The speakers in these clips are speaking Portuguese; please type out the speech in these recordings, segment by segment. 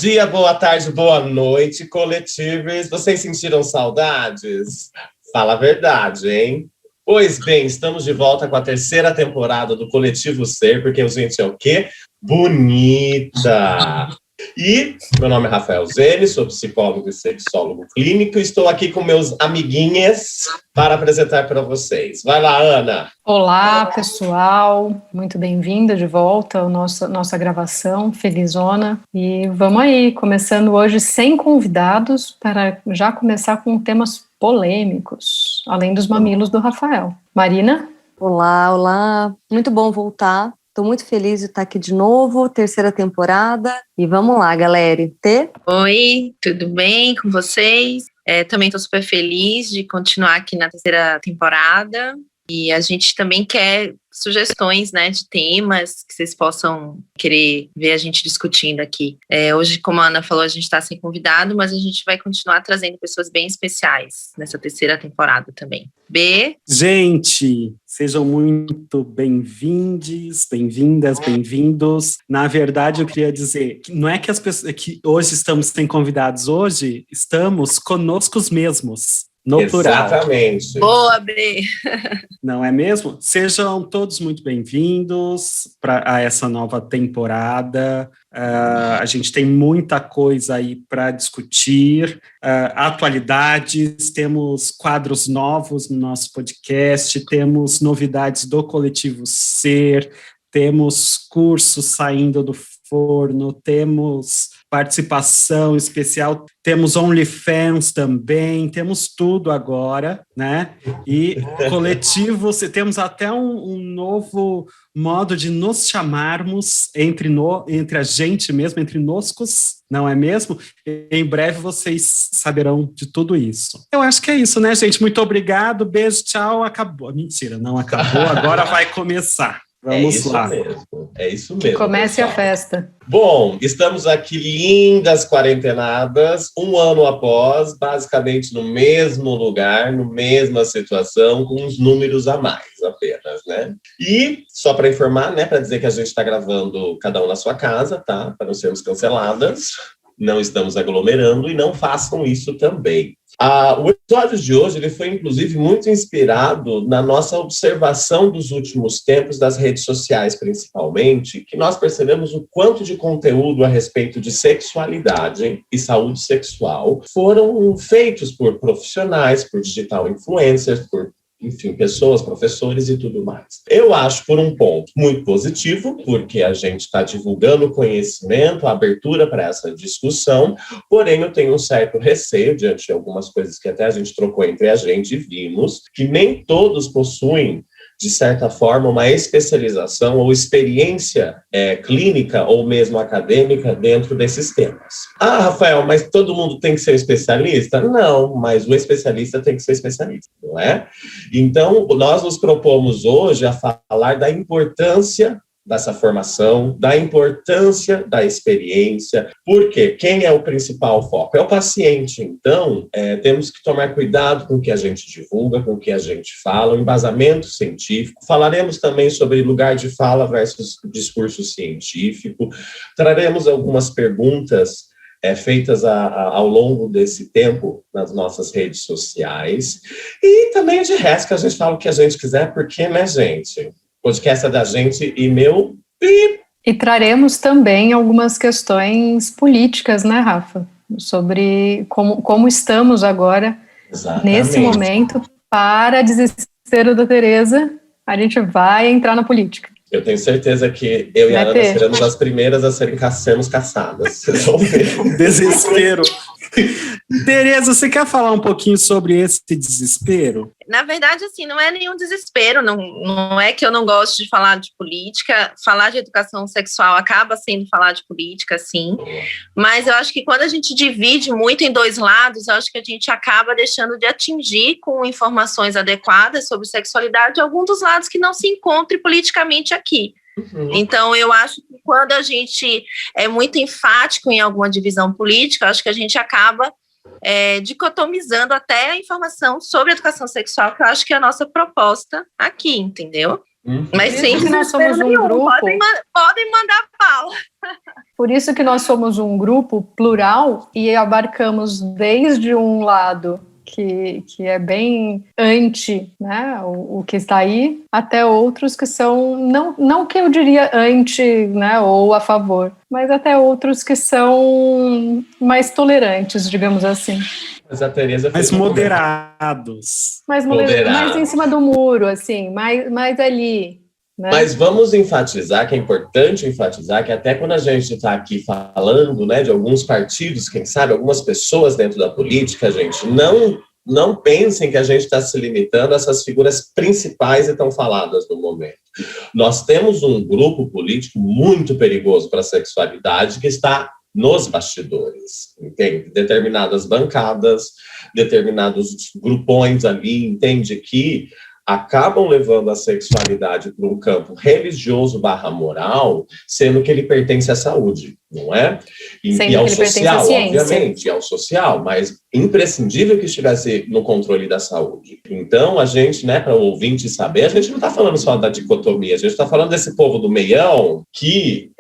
dia, boa tarde, boa noite, coletivos. Vocês sentiram saudades? Fala a verdade, hein? Pois bem, estamos de volta com a terceira temporada do Coletivo Ser, porque a gente é o quê? Bonita! E meu nome é Rafael Zene, sou psicólogo e sexólogo clínico e estou aqui com meus amiguinhas para apresentar para vocês. Vai lá, Ana! Olá, pessoal! Muito bem-vinda de volta à nossa gravação, felizona. E vamos aí, começando hoje sem convidados, para já começar com temas polêmicos, além dos mamilos do Rafael. Marina? Olá! Muito bom voltar. Estou muito feliz de estar aqui de novo, terceira temporada. E vamos lá, galera. Oi, tudo bem com vocês? Também estou super feliz de continuar aqui na terceira temporada. E a gente também quer sugestões, né, de temas que vocês possam querer ver a gente discutindo aqui. Hoje, como a Ana falou, a gente está sem convidado, mas a gente vai continuar trazendo pessoas bem especiais nessa terceira temporada também. Gente, sejam muito bem-vindes, bem-vindas, bem-vindos. Na verdade, eu queria dizer que não é que as pessoas que hoje estamos sem convidados, hoje estamos conosco mesmos. No plural. Exatamente. Boa, B! Não é mesmo? Sejam todos muito bem-vindos a essa nova temporada. A gente tem muita coisa aí para discutir, atualidades, temos quadros novos no nosso podcast, temos novidades do Coletivo Ser, temos cursos saindo do forno, temos participação especial, temos OnlyFans também, temos tudo agora, né? E coletivo, temos até um novo modo de nos chamarmos entre a gente mesmo, entre noscos, não é mesmo? Em breve vocês saberão de tudo isso. Eu acho que é isso, né, gente? Muito obrigado, beijo, tchau, acabou. Mentira, não acabou, agora vai começar. Vamos lá. É isso mesmo. Que comece pessoal. A festa. Bom, estamos aqui lindas quarentenadas, um ano após, basicamente no mesmo lugar, na mesma situação, com uns números a mais apenas, né? E, só para informar, né, para dizer que a gente está gravando cada um na sua casa, tá? Para não sermos canceladas, não estamos aglomerando e não façam isso também. O episódio de hoje ele foi, inclusive, muito inspirado na nossa observação dos últimos tempos das redes sociais, principalmente, que nós percebemos o quanto de conteúdo a respeito de sexualidade e saúde sexual foram feitos por profissionais, por digital influencers, por enfim, pessoas, professores e tudo mais. Eu acho, por um ponto, muito positivo, porque a gente está divulgando o conhecimento, a abertura para essa discussão, porém eu tenho um certo receio, diante de algumas coisas que até a gente trocou entre a gente e vimos, que nem todos possuem, de certa forma, uma especialização ou experiência clínica ou mesmo acadêmica dentro desses temas. Rafael, mas todo mundo tem que ser especialista? Não, mas o especialista tem que ser especialista, não é? Então, nós nos propomos hoje a falar da importância dessa formação, da importância da experiência, porque quem é o principal foco? É o paciente. Então, temos que tomar cuidado com o que a gente divulga, com o que a gente fala, o embasamento científico. Falaremos também sobre lugar de fala versus discurso científico. Traremos algumas perguntas feitas ao longo desse tempo nas nossas redes sociais. E também, de resto, que a gente fala o que a gente quiser, porque, né, gente? Podcast é da gente e meu... E traremos também algumas questões políticas, né, Rafa? Sobre como estamos agora, Exatamente. Nesse momento, para desespero da Tereza, a gente vai entrar na política. Eu tenho certeza que eu e a Ana seremos as primeiras a sermos caçadas. Vocês vão ver. Desespero. Tereza, você quer falar um pouquinho sobre esse desespero? Na verdade, assim, não é nenhum desespero, não é que eu não gosto de falar de política, falar de educação sexual acaba sendo falar de política, sim, mas eu acho que quando a gente divide muito em dois lados, eu acho que a gente acaba deixando de atingir com informações adequadas sobre sexualidade algum dos lados que não se encontre politicamente aqui. Então, eu acho que quando a gente é muito enfático em alguma divisão política, acho que a gente acaba dicotomizando até a informação sobre educação sexual, que eu acho que é a nossa proposta aqui, entendeu? Mas sem que nós somos um nenhum. grupo. Podem mandar bala. Por isso que nós somos um grupo plural e abarcamos desde um lado que é bem anti, né, o que está aí, até outros que são, não que eu diria anti, né, ou a favor, mas até outros que são mais tolerantes, digamos assim. Mas a Tereza mais moderados. Mais em cima do muro, assim, mais ali. Né? Mas vamos enfatizar, que é importante enfatizar, que até quando a gente está aqui falando, né, de alguns partidos, quem sabe, algumas pessoas dentro da política, gente, não pensem que a gente está se limitando a essas figuras principais e tão faladas no momento. Nós temos um grupo político muito perigoso para a sexualidade que está nos bastidores, entende? Determinadas bancadas, determinados grupões ali, entende, que acabam levando a sexualidade para um campo religioso/moral, sendo que ele pertence à saúde, não é? E ao social, obviamente, ao social, mas imprescindível que estivesse no controle da saúde. Então, a gente, né, para o ouvinte saber, a gente não está falando só da dicotomia, a gente está falando desse povo do meião que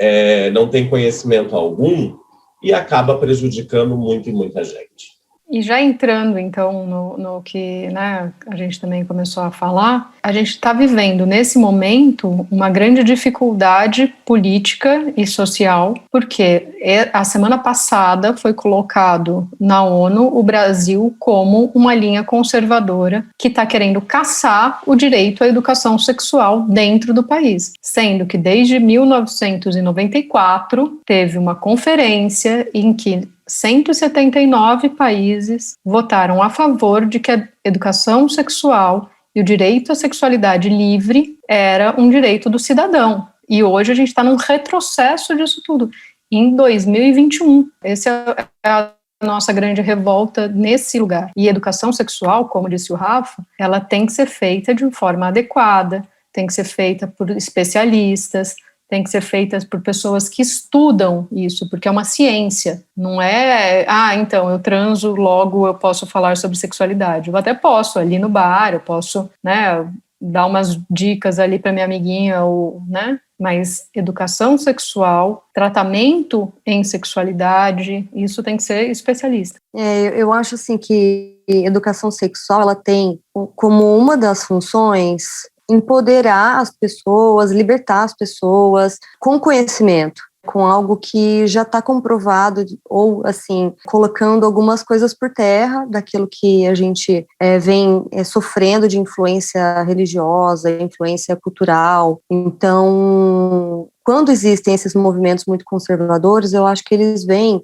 não tem conhecimento algum e acaba prejudicando muito e muita gente. E já entrando, então, no que, né, a gente também começou a falar, a gente está vivendo, nesse momento, uma grande dificuldade política e social, porque a semana passada foi colocado na ONU o Brasil como uma linha conservadora que está querendo caçar o direito à educação sexual dentro do país, sendo que desde 1994 teve uma conferência em que 179 países votaram a favor de que a educação sexual e o direito à sexualidade livre era um direito do cidadão. E hoje a gente está num retrocesso disso tudo, em 2021. Essa é a nossa grande revolta nesse lugar. E educação sexual, como disse o Rafa, ela tem que ser feita de forma adequada, tem que ser feita por especialistas, tem que ser feitas por pessoas que estudam isso, porque é uma ciência, não é, então, eu transo, logo eu posso falar sobre sexualidade. Eu até posso, ali no bar, eu posso, né, dar umas dicas ali para minha amiguinha, ou, né, mas educação sexual, tratamento em sexualidade, isso tem que ser especialista. Eu acho, assim, que educação sexual, ela tem como uma das funções empoderar as pessoas, libertar as pessoas com conhecimento, com algo que já está comprovado, ou, assim, colocando algumas coisas por terra daquilo que a gente vem sofrendo de influência religiosa, influência cultural. Então, quando existem esses movimentos muito conservadores, eu acho que eles vêm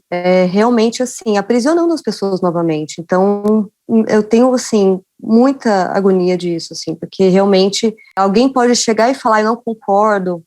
realmente, assim, aprisionando as pessoas novamente. Então, eu tenho, assim, muita agonia disso, assim, porque realmente alguém pode chegar e falar, eu não concordo,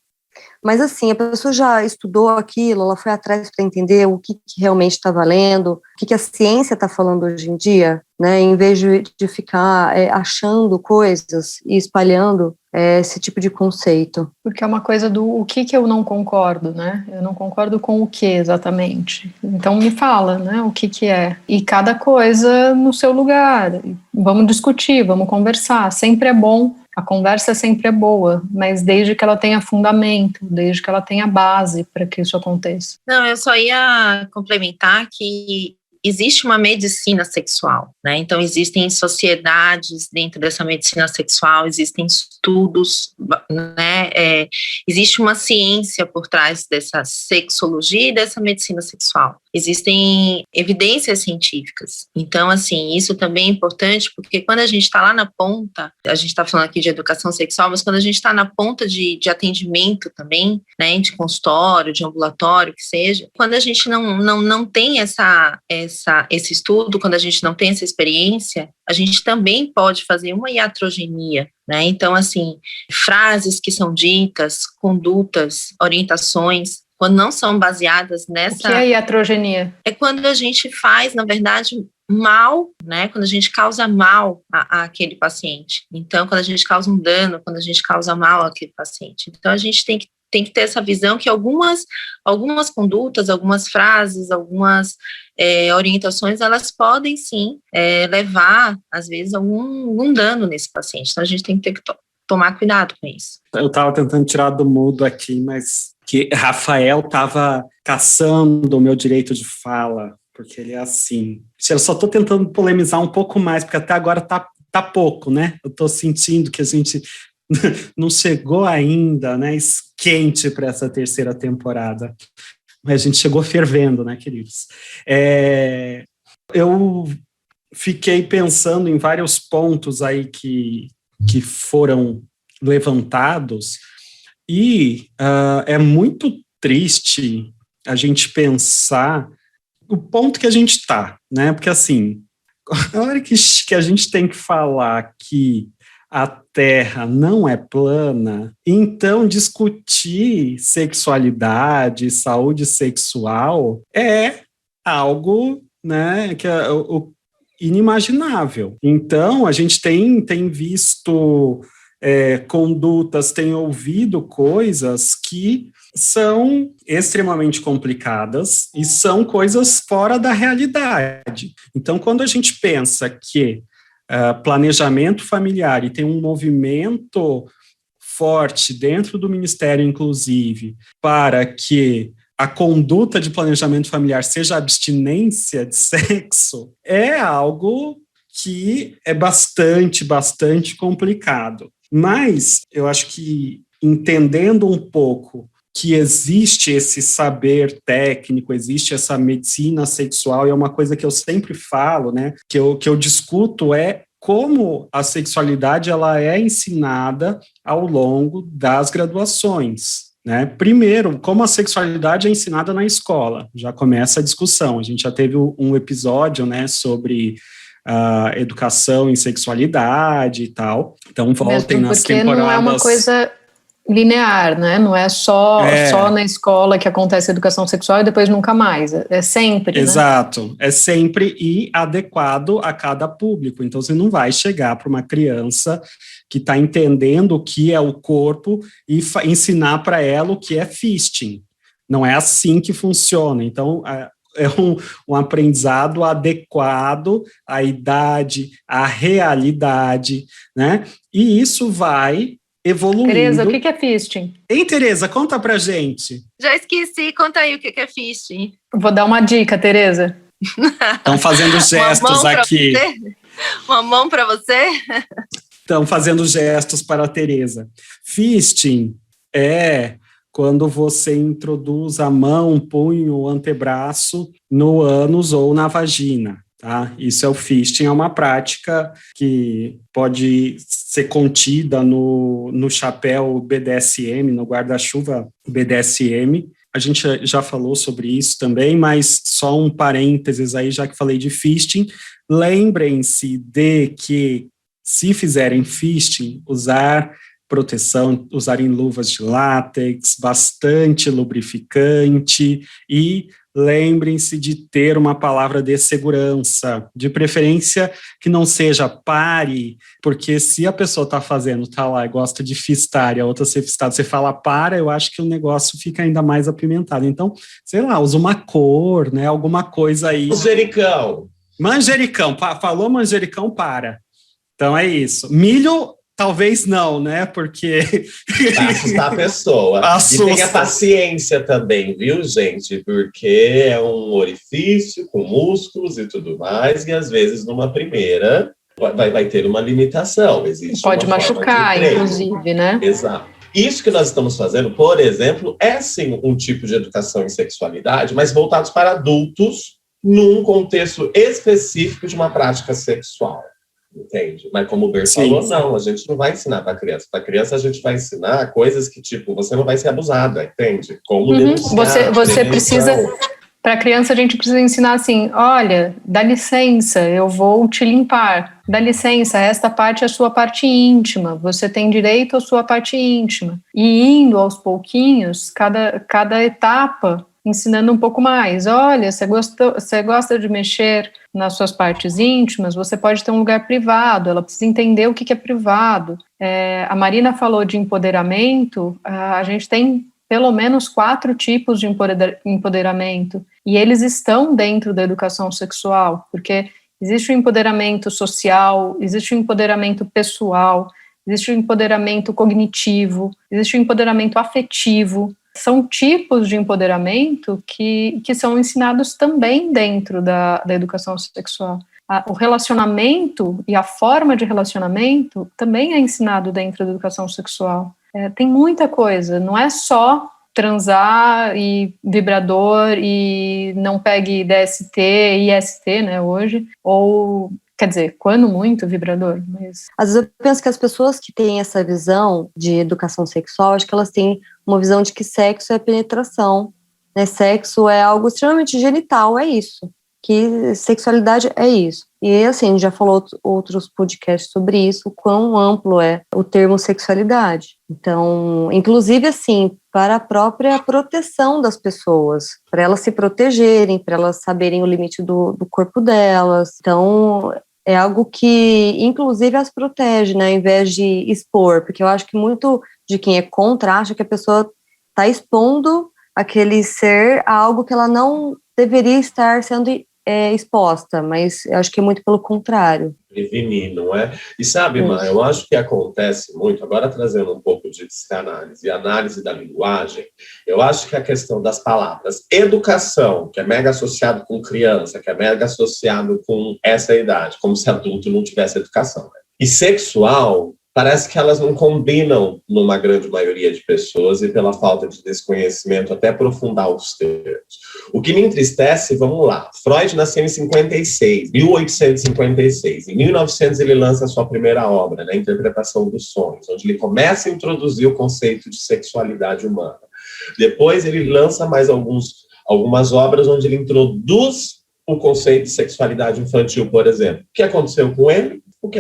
mas, assim, a pessoa já estudou aquilo, ela foi atrás para entender o que realmente está valendo, o que a ciência está falando hoje em dia, né, em vez de ficar achando coisas e espalhando esse tipo de conceito. Porque é uma coisa do o que eu não concordo, né? Eu não concordo com o que exatamente. Então me fala, né, o que é. E cada coisa no seu lugar. Vamos discutir, vamos conversar. Sempre é bom, a conversa sempre é boa, mas desde que ela tenha fundamento, desde que ela tenha base para que isso aconteça. Não, eu só ia complementar que existe uma medicina sexual, né? Então, existem sociedades dentro dessa medicina sexual, existem estudos, né? Existe uma ciência por trás dessa sexologia e dessa medicina sexual. Existem evidências científicas. Então, assim, isso também é importante, porque quando a gente está lá na ponta, a gente está falando aqui de educação sexual, mas quando a gente está na ponta de atendimento também, né, de consultório, de ambulatório, que seja, quando a gente não tem esse estudo, quando a gente não tem essa experiência, a gente também pode fazer uma iatrogenia, né? Então, assim, frases que são ditas, condutas, orientações, quando não são baseadas nessa... O que é iatrogenia? É quando a gente faz, na verdade, mal, né? Quando a gente causa mal àquele paciente. Então, quando a gente causa um dano, quando a gente causa mal àquele paciente. Então, a gente tem que ter essa visão que algumas condutas, algumas frases, algumas orientações, elas podem, sim, levar, às vezes, algum dano nesse paciente. Então, a gente tem que tomar cuidado com isso. Eu estava tentando tirar do mudo aqui, mas que Rafael estava caçando o meu direito de fala, porque ele é assim. Eu só estou tentando polemizar um pouco mais, porque até agora tá pouco, né? Eu estou sentindo que a gente não chegou ainda, né, quente para essa terceira temporada. Mas a gente chegou fervendo, né, queridos? Eu fiquei pensando em vários pontos aí que foram levantados, e é muito triste a gente pensar o ponto que a gente está, né? Porque, assim, a hora que a gente tem que falar que a Terra não é plana, então discutir sexualidade, saúde sexual é algo, né, que é inimaginável. Então, a gente tem visto condutas, tem ouvido coisas que são extremamente complicadas e são coisas fora da realidade. Então, quando a gente pensa que planejamento familiar, e tem um movimento forte dentro do Ministério, inclusive, para que a conduta de planejamento familiar seja abstinência de sexo, é algo que é bastante complicado. Mas eu acho que, entendendo um pouco que existe esse saber técnico, existe essa medicina sexual, e é uma coisa que eu sempre falo, né, que eu discuto é como a sexualidade ela é ensinada ao longo das graduações, né? Primeiro, como a sexualidade é ensinada na escola, já começa a discussão. A gente já teve um episódio, né, sobre educação em sexualidade e tal. Então, voltem nas temporadas. Porque não é uma coisa linear, né? Não é só na escola que acontece a educação sexual e depois nunca mais. É sempre, Exato. Né? É sempre e adequado a cada público. Então, você não vai chegar para uma criança que está entendendo o que é o corpo e ensinar para ela o que é fisting. Não é assim que funciona. Então, é um aprendizado adequado à idade, à realidade, né? E isso vai evoluindo. Tereza, o que é fisting? Hein, Tereza, conta pra gente. Já esqueci, conta aí o que é fisting. Vou dar uma dica, Tereza. Estão fazendo gestos aqui. Uma mão para você? Estão fazendo gestos para a Tereza. Fisting é quando você introduz a mão, punho, o antebraço no ânus ou na vagina, tá? Isso é o fisting, é uma prática que pode ser contida no chapéu BDSM, no guarda-chuva BDSM. A gente já falou sobre isso também, mas só um parênteses aí, já que falei de fisting. Lembrem-se de que, se fizerem fisting, usar proteção, usarem luvas de látex, bastante lubrificante, e lembrem-se de ter uma palavra de segurança, de preferência que não seja pare, porque se a pessoa está fazendo, está lá e gosta de fistar e a outra ser fistada, você fala para, eu acho que o negócio fica ainda mais apimentado. Então, sei lá, usa uma cor, né, alguma coisa aí. Manjericão, falou manjericão, para. Então é isso. Milho, talvez não, né? Porque assustar a pessoa. Assusta. E tenha paciência também, viu, gente? Porque é um orifício com músculos e tudo mais, e às vezes numa primeira vai ter uma limitação. Existe pode machucar, inclusive, né? Exato. Isso que nós estamos fazendo, por exemplo, é sim um tipo de educação em sexualidade, mas voltados para adultos num contexto específico de uma prática sexual. Entende? Mas como o Ber falou, não, a gente não vai ensinar para criança. Para criança a gente vai ensinar coisas que, tipo, você não vai ser abusada, entende? Como denunciar. Você precisa, para criança a gente precisa ensinar assim, olha, dá licença, eu vou te limpar. Dá licença, esta parte é a sua parte íntima, você tem direito à sua parte íntima. E indo aos pouquinhos, cada etapa, ensinando um pouco mais. Olha, você gosta de mexer nas suas partes íntimas, você pode ter um lugar privado, ela precisa entender o que é privado. A Marina falou de empoderamento, a gente tem pelo menos 4 tipos de empoderamento, e eles estão dentro da educação sexual, porque existe o empoderamento social, existe o empoderamento pessoal, existe o empoderamento cognitivo, existe o empoderamento afetivo. São tipos de empoderamento que são ensinados também dentro da educação sexual. O relacionamento e a forma de relacionamento também é ensinado dentro da educação sexual. Tem muita coisa, não é só transar e vibrador e não pegue DST e IST, né, hoje, ou, quer dizer, quando muito vibrador, mas... Às vezes eu penso que as pessoas que têm essa visão de educação sexual, acho que elas têm uma visão de que sexo é penetração, né, sexo é algo extremamente genital, é isso, que sexualidade é isso. E assim, a gente já falou outros podcasts sobre isso, o quão amplo é o termo sexualidade. Então, inclusive assim, para a própria proteção das pessoas, para elas se protegerem, para elas saberem o limite do corpo delas. Então, é algo que, inclusive, as protege, né, ao invés de expor, porque eu acho que muito de quem é contra acha que a pessoa está expondo aquele ser a algo que ela não deveria estar sendo exposta, mas eu acho que é muito pelo contrário. Prevenir, não é? E sabe, Má, eu acho que acontece muito, agora trazendo um pouco de psicanálise e análise da linguagem, eu acho que a questão das palavras educação, que é mega associado com criança, que é mega associado com essa idade, como se adulto não tivesse educação, né? E sexual, parece que elas não combinam numa grande maioria de pessoas e pela falta de desconhecimento até aprofundar os termos. O que me entristece, vamos lá, Freud nasceu em 1856. Em 1900 ele lança a sua primeira obra, né, Interpretação dos Sonhos, onde ele começa a introduzir o conceito de sexualidade humana. Depois ele lança mais algumas obras onde ele introduz o conceito de sexualidade infantil, por exemplo. O que aconteceu com ele? O que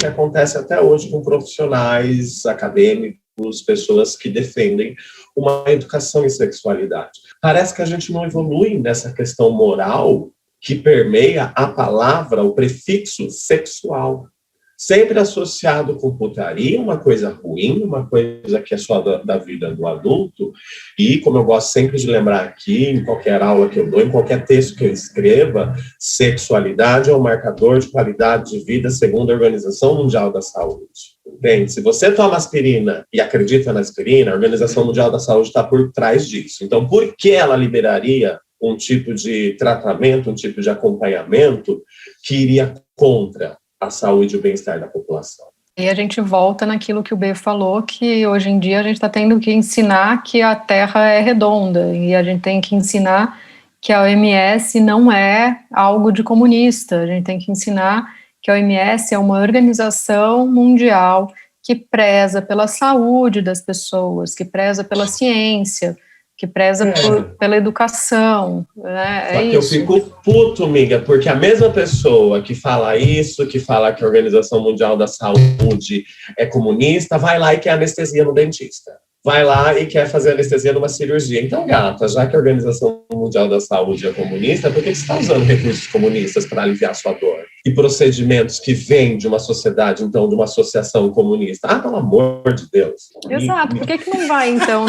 acontece até hoje com profissionais acadêmicos, pessoas que defendem uma educação em sexualidade. Parece que a gente não evolui nessa questão moral que permeia a palavra, o prefixo sexual. Sempre associado com putaria, uma coisa ruim, uma coisa que é só da vida do adulto. E, como eu gosto sempre de lembrar aqui, em qualquer aula que eu dou, em qualquer texto que eu escreva, sexualidade é um marcador de qualidade de vida segundo a Organização Mundial da Saúde. Entende? Se você toma aspirina e acredita na aspirina, a Organização Mundial da Saúde está por trás disso. Então, por que ela liberaria um tipo de tratamento, um tipo de acompanhamento que iria contra a saúde e o bem-estar da população? E a gente volta naquilo que o B falou, que hoje em dia a gente está tendo que ensinar que a Terra é redonda, e a gente tem que ensinar que a OMS não é algo de comunista, a gente tem que ensinar que a OMS é uma organização mundial que preza pela saúde das pessoas, que preza pela ciência, que preza pela educação, né? Só que eu fico puto, amiga, porque a mesma pessoa que fala isso, que fala que a Organização Mundial da Saúde é comunista, vai lá e quer anestesia no dentista. Vai lá e quer fazer anestesia numa cirurgia. Então, gata, já que a Organização Mundial da Saúde é comunista, por que você está usando recursos comunistas para aliviar a sua dor? E procedimentos que vêm de uma sociedade, então, de uma associação comunista? Ah, pelo amor de Deus. Exato. Por que não vai, então,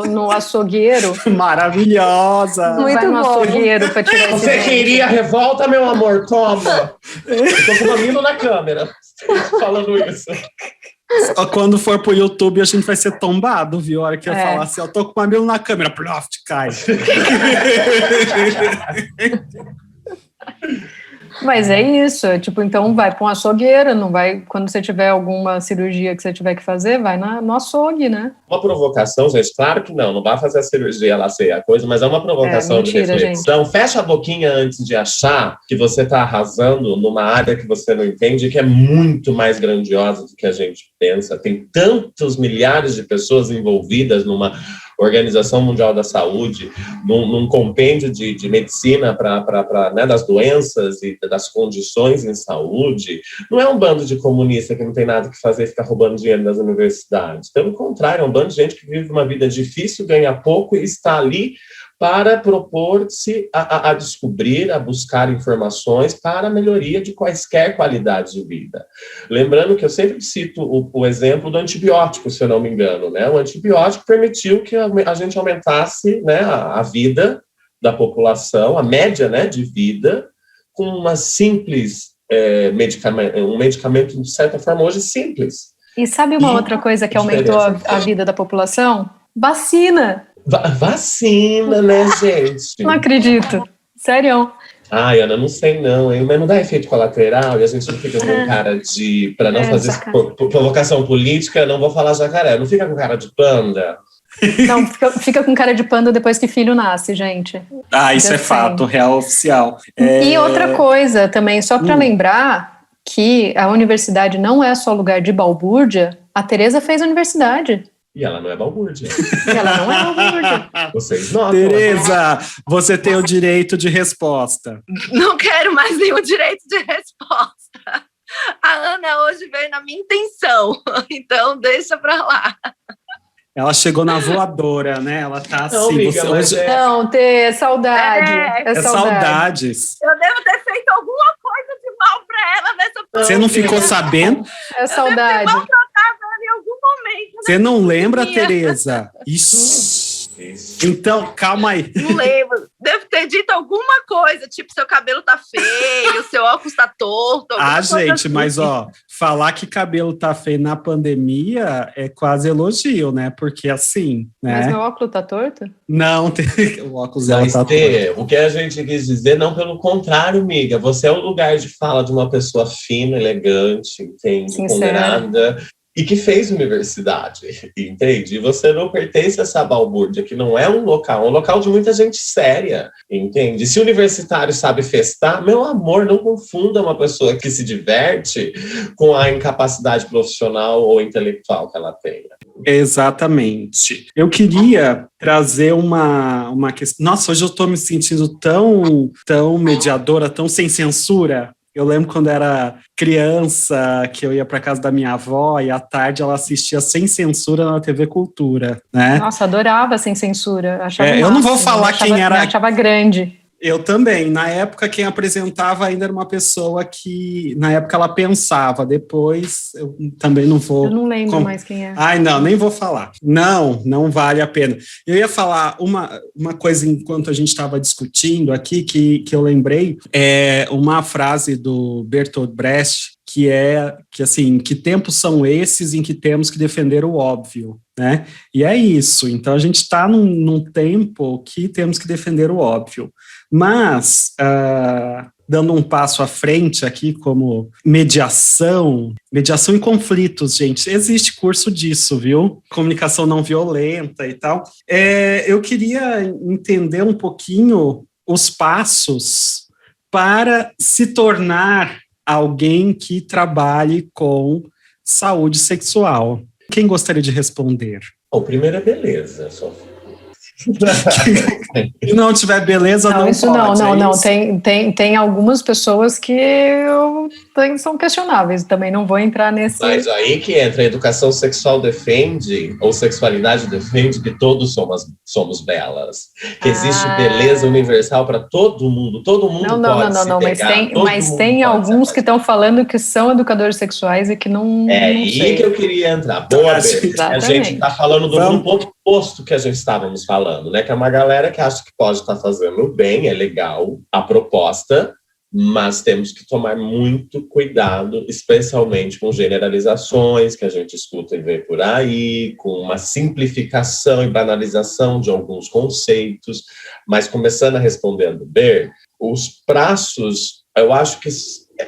no açougueiro? Maravilhosa! Não vai no açougueiro para tirar esse Você queria revolta, meu amor? Toma! Eu tô com uma mina na câmera falando isso. Quando for pro YouTube, a gente vai ser tombado, viu? A hora que eu falar assim, eu tô com o mamilo na câmera, plof, cai. Mas é isso, tipo, então vai para um açougueiro, não vai, quando você tiver alguma cirurgia que você tiver que fazer, vai no açougue, né? Uma provocação, gente, claro que não vai fazer a cirurgia lá ser a coisa, mas é uma provocação mentira, de reflexão. Gente. Fecha a boquinha antes de achar que você está arrasando numa área que você não entende, que é muito mais grandiosa do que a gente pensa. Tem tantos milhares de pessoas envolvidas numa Organização Mundial da Saúde, num compêndio de medicina né, das doenças e das condições em saúde. Não é um bando de comunista que não tem nada que fazer e fica roubando dinheiro das universidades. Pelo contrário, é um bando de gente que vive uma vida difícil, ganha pouco e está ali para propor-se a descobrir, a buscar informações para a melhoria de quaisquer qualidades de vida. Lembrando que eu sempre cito o exemplo do antibiótico, se eu não me engano, né? O antibiótico permitiu que a gente aumentasse, né, a vida da população, a média, né, de vida, com uma simples medicamento, de certa forma, hoje simples. E sabe uma outra coisa que aumentou a vida da população? Vacina. Vacina, né, gente? Não acredito. Sério. Ai, Ana, não sei não, hein? Mas não dá efeito colateral e a gente não fica com cara de... Para não fazer provocação política, não vou falar jacaré. Não fica com cara de panda? Não, fica com cara de panda depois que filho nasce, gente. Isso é fato, real oficial. E outra coisa também, só para lembrar que a universidade não é só lugar de balbúrdia, a Tereza fez a universidade. E ela não é balbúrdia. Vocês notam. Tereza, você tem o direito de resposta. Não quero mais nenhum direito de resposta. A Ana hoje veio na minha intenção, então deixa pra lá. Ela chegou na voadora, né? Ela tá assim. Amiga, hoje... Não, é saudade. É saudades. Eu devo ter feito alguma coisa de mal pra ela nessa pandemia. Você não ficou sabendo? É saudade. Eu devo ter maltratado ela em algum momento. Você não lembra, Tereza? Isso. Então, calma aí. Não lembro. Devo ter dito alguma coisa, tipo, seu cabelo tá feio, seu óculos tá torto. Gente, assim. mas falar que cabelo tá feio na pandemia é quase elogio, né? Porque assim, né? Mas meu óculos tá torto? Não, o óculos dela tá torto. O que a gente quis dizer, não pelo contrário, amiga. Você é o lugar de fala de uma pessoa fina, elegante, entende? Ponderada. E que fez universidade, entende? E você não pertence a essa balbúrdia, que não é um local de muita gente séria, entende? Se o universitário sabe festar, meu amor, não confunda uma pessoa que se diverte com a incapacidade profissional ou intelectual que ela tenha. Exatamente. Eu queria trazer uma questão... Nossa, hoje eu estou me sentindo tão mediadora, tão sem censura. Eu lembro quando era criança, que eu ia para casa da minha avó e à tarde ela assistia Sem Censura na TV Cultura, né? Nossa, adorava Sem Censura. Achava eu não vou falar quem era... Achava grande. Eu também. Na época, quem apresentava ainda era uma pessoa que, na época, ela pensava. Depois, eu também não vou... Eu não lembro mais quem é. Ai, não, nem vou falar. Não vale a pena. Eu ia falar uma coisa enquanto a gente estava discutindo aqui, que eu lembrei, é uma frase do Bertolt Brecht, que assim, que tempos são esses em que temos que defender o óbvio, né? E é isso. Então, a gente está num tempo que temos que defender o óbvio. Mas, dando um passo à frente aqui, como mediação em conflitos, gente, existe curso disso, viu? Comunicação não violenta e tal. Eu queria entender um pouquinho os passos para se tornar alguém que trabalhe com saúde sexual. Quem gostaria de responder? O primeiro é beleza, Sofia. Se não tiver beleza, não isso pode. Não. Tem algumas pessoas que são questionáveis. Também não vou entrar nesse... Mas aí que entra, a educação sexual defende, ou sexualidade defende, que todos somos belas. Que existe beleza universal para todo mundo. Todo mundo pode se pegar. Mas tem alguns que estão falando que são educadores sexuais e que não... aí que eu queria entrar. Boa, a gente está falando do grupo oposto que a gente estávamos falando, né? Que é uma galera que acha que pode estar fazendo bem, é legal a proposta, mas temos que tomar muito cuidado, especialmente com generalizações que a gente escuta e vê por aí, com uma simplificação e banalização de alguns conceitos. Mas começando a respondendo, Ber, os prazos, eu acho que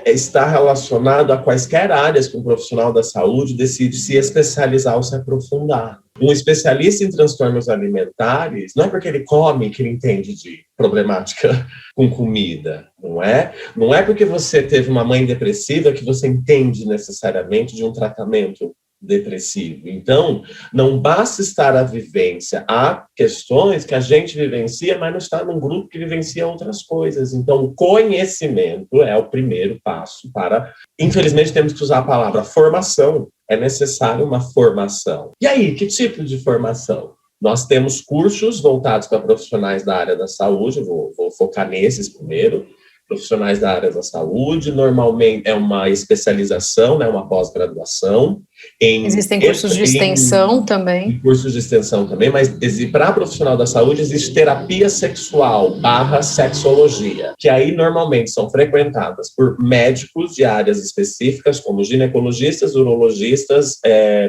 está relacionado a quaisquer áreas que um profissional da saúde decide se especializar ou se aprofundar. Um especialista em transtornos alimentares, não é porque ele come que ele entende de problemática com comida, não é? Não é porque você teve uma mãe depressiva que você entende necessariamente de um tratamento depressivo. Então, não basta estar à vivência. Há questões que a gente vivencia, mas não está num grupo que vivencia outras coisas. Então, o conhecimento é o primeiro passo para... Infelizmente, temos que usar a palavra formação. É necessário uma formação. E aí, que tipo de formação? Nós temos cursos voltados para profissionais da área da saúde, vou focar nesses primeiro, profissionais da área da saúde, normalmente é uma especialização, né, uma pós-graduação. Existem cursos de extensão também. Cursos de extensão também, mas para profissional da saúde existe terapia sexual / sexologia, que aí normalmente são frequentadas por médicos de áreas específicas, como ginecologistas, urologistas,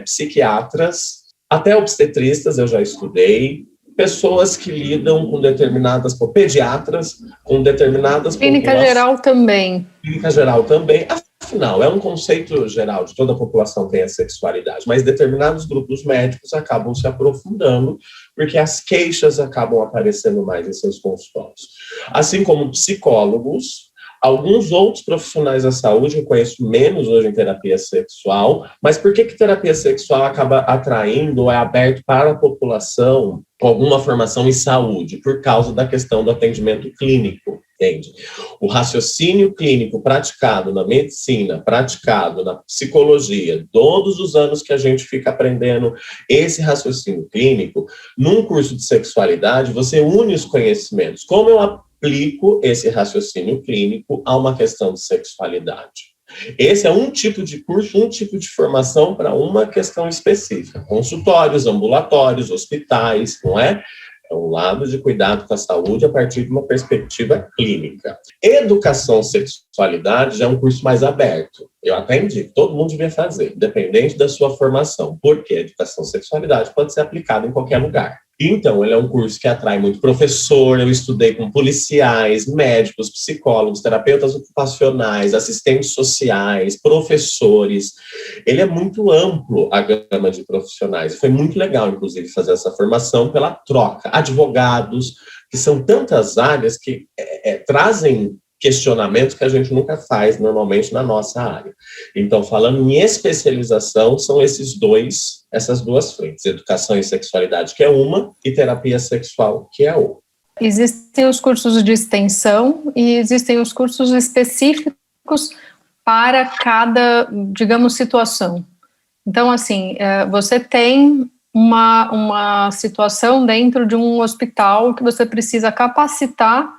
psiquiatras, até obstetristas eu já estudei, pessoas que lidam com determinadas, pediatras, com determinadas... Clínica geral também. Clínica geral também. Afinal, é um conceito geral de toda a população tem a sexualidade, mas determinados grupos médicos acabam se aprofundando porque as queixas acabam aparecendo mais em seus consultórios. Assim como psicólogos, alguns outros profissionais da saúde, eu conheço menos hoje em terapia sexual, mas por que terapia sexual acaba atraindo ou é aberto para a população com alguma formação em saúde? Por causa da questão do atendimento clínico, entende? O raciocínio clínico praticado na medicina, praticado na psicologia, todos os anos que a gente fica aprendendo esse raciocínio clínico, num curso de sexualidade, você une os conhecimentos. Como eu aplico esse raciocínio clínico a uma questão de sexualidade? Esse é um tipo de curso, um tipo de formação para uma questão específica. Consultórios, ambulatórios, hospitais, não é? É um lado de cuidado com a saúde a partir de uma perspectiva clínica. Educação sexualidade já é um curso mais aberto. Eu até indico, todo mundo devia fazer, independente da sua formação, porque a educação sexualidade pode ser aplicada em qualquer lugar. Então, ele é um curso que atrai muito professor, eu estudei com policiais, médicos, psicólogos, terapeutas ocupacionais, assistentes sociais, professores. Ele é muito amplo, a gama de profissionais. Foi muito legal, inclusive, fazer essa formação pela troca. Advogados, que são tantas áreas que trazem questionamentos que a gente nunca faz normalmente na nossa área. Então, falando em especialização, são essas duas frentes, educação e sexualidade, que é uma, e terapia sexual, que é outra. Existem os cursos de extensão e existem os cursos específicos para cada, digamos, situação. Então, assim, você tem uma situação dentro de um hospital que você precisa capacitar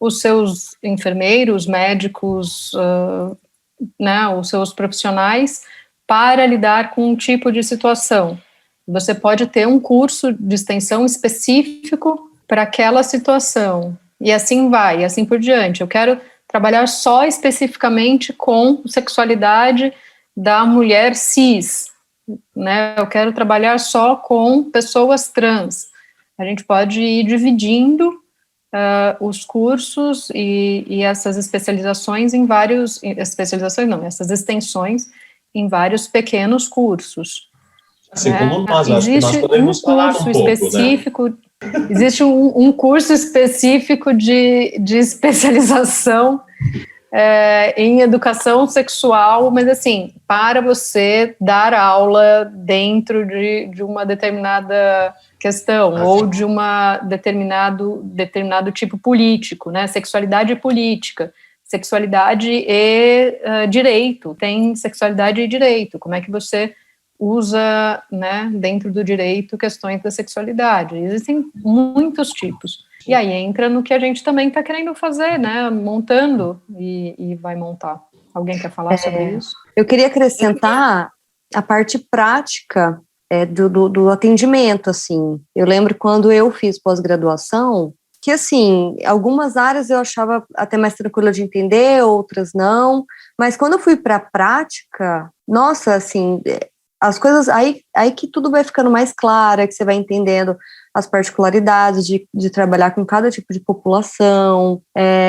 os seus enfermeiros, médicos, né, os seus profissionais, para lidar com um tipo de situação. Você pode ter um curso de extensão específico para aquela situação, e assim vai, e assim por diante. Eu quero trabalhar só especificamente com sexualidade da mulher cis, né? Eu quero trabalhar só com pessoas trans. A gente pode ir dividindo os cursos e essas especializações em vários, essas extensões em vários pequenos cursos. Assim, né? Como nós, acho que nós podemos falar um pouco, específico, né? Existe um curso específico de especialização em educação sexual, mas assim, para você dar aula dentro de uma determinada questão, ou de uma determinado tipo político, né? Sexualidade e política, sexualidade e direito, tem sexualidade e direito, como é que você usa, né, dentro do direito questões da sexualidade, existem muitos tipos, e aí entra no que a gente também está querendo fazer, né, montando e vai montar. Alguém quer falar sobre isso? Eu queria acrescentar a parte prática do atendimento, assim. Eu lembro quando eu fiz pós-graduação, que, assim, algumas áreas eu achava até mais tranquila de entender, outras não, mas quando eu fui para a prática, nossa, assim, as coisas, aí que tudo vai ficando mais claro, que você vai entendendo as particularidades de trabalhar com cada tipo de população,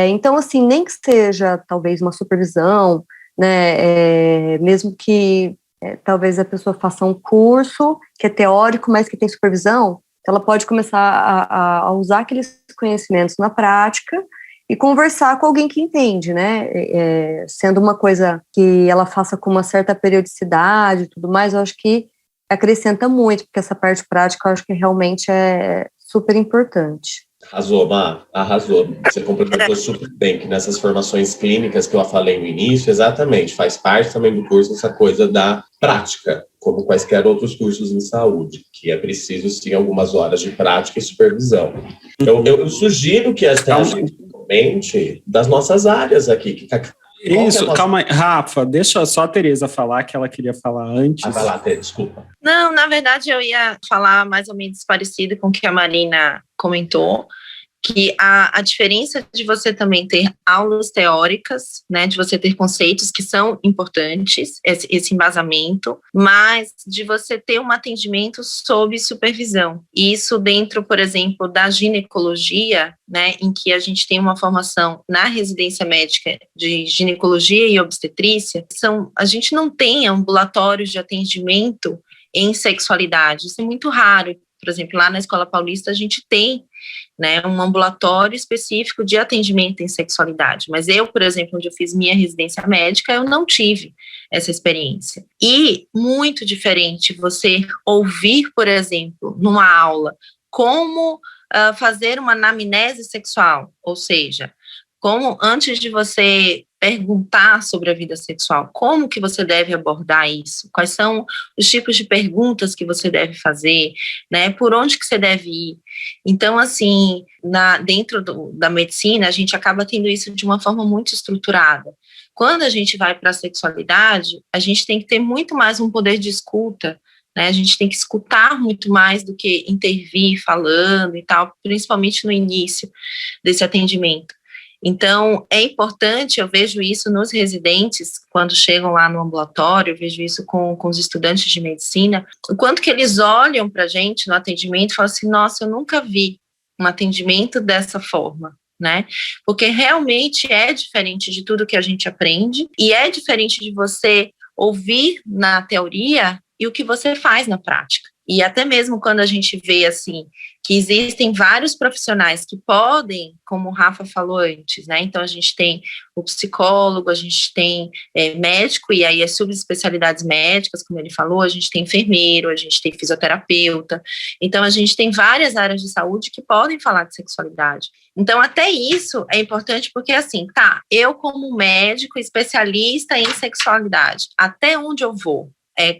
então, assim, nem que seja, talvez, uma supervisão, né, mesmo que talvez a pessoa faça um curso que é teórico, mas que tem supervisão, ela pode começar a usar aqueles conhecimentos na prática e conversar com alguém que entende, né? Sendo uma coisa que ela faça com uma certa periodicidade e tudo mais, eu acho que acrescenta muito, porque essa parte prática eu acho que realmente é super importante. Arrasou, Má, arrasou. Você complementou super bem, que nessas formações clínicas que eu falei no início, exatamente, faz parte também do curso essa coisa da prática, como quaisquer outros cursos em saúde, que é preciso, sim, algumas horas de prática e supervisão. Eu sugiro que até a gente principalmente das nossas áreas aqui. Isso, calma aí, Rafa, deixa só a Tereza falar, que ela queria falar antes. Vai lá, Tereza, desculpa. Não, na verdade eu ia falar mais ou menos parecido com o que a Marina comentou, que a diferença de você também ter aulas teóricas, né, de você ter conceitos que são importantes, esse embasamento, mas de você ter um atendimento sob supervisão. Isso dentro, por exemplo, da ginecologia, né, em que a gente tem uma formação na residência médica de ginecologia e obstetrícia, a gente não tem ambulatórios de atendimento em sexualidade, isso é muito raro. Por exemplo, lá na Escola Paulista a gente tem, né, um ambulatório específico de atendimento em sexualidade, mas eu, por exemplo, onde eu fiz minha residência médica, eu não tive essa experiência. E muito diferente você ouvir, por exemplo, numa aula, como fazer uma anamnese sexual, ou seja, como antes de você perguntar sobre a vida sexual, como que você deve abordar isso, quais são os tipos de perguntas que você deve fazer, né, por onde que você deve ir. Então, assim, dentro da medicina, a gente acaba tendo isso de uma forma muito estruturada. Quando a gente vai para a sexualidade, a gente tem que ter muito mais um poder de escuta, né, a gente tem que escutar muito mais do que intervir falando e tal, principalmente no início desse atendimento. Então, é importante, eu vejo isso nos residentes, quando chegam lá no ambulatório, eu vejo isso com os estudantes de medicina, o quanto que eles olham para a gente no atendimento e falam assim, nossa, eu nunca vi um atendimento dessa forma, né? Porque realmente é diferente de tudo que a gente aprende e é diferente de você ouvir na teoria e o que você faz na prática. E até mesmo quando a gente vê, assim, que existem vários profissionais que podem, como o Rafa falou antes, né, então a gente tem o psicólogo, a gente tem médico, e aí as subespecialidades médicas, como ele falou, a gente tem enfermeiro, a gente tem fisioterapeuta, então a gente tem várias áreas de saúde que podem falar de sexualidade. Então até isso é importante porque, assim, eu como médico especialista em sexualidade, até onde eu vou?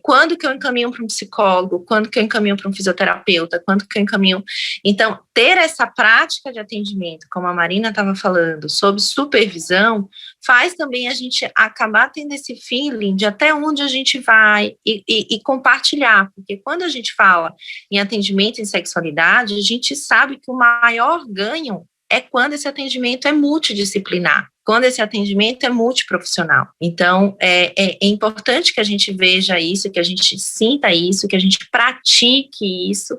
Quando que eu encaminho para um psicólogo, quando que eu encaminho para um fisioterapeuta, quando que eu encaminho... Então, ter essa prática de atendimento, como a Marina estava falando, sob supervisão, faz também a gente acabar tendo esse feeling de até onde a gente vai e compartilhar, porque quando a gente fala em atendimento em sexualidade, a gente sabe que o maior ganho é quando esse atendimento é multidisciplinar, quando esse atendimento é multiprofissional. Então, é importante que a gente veja isso, que a gente sinta isso, que a gente pratique isso,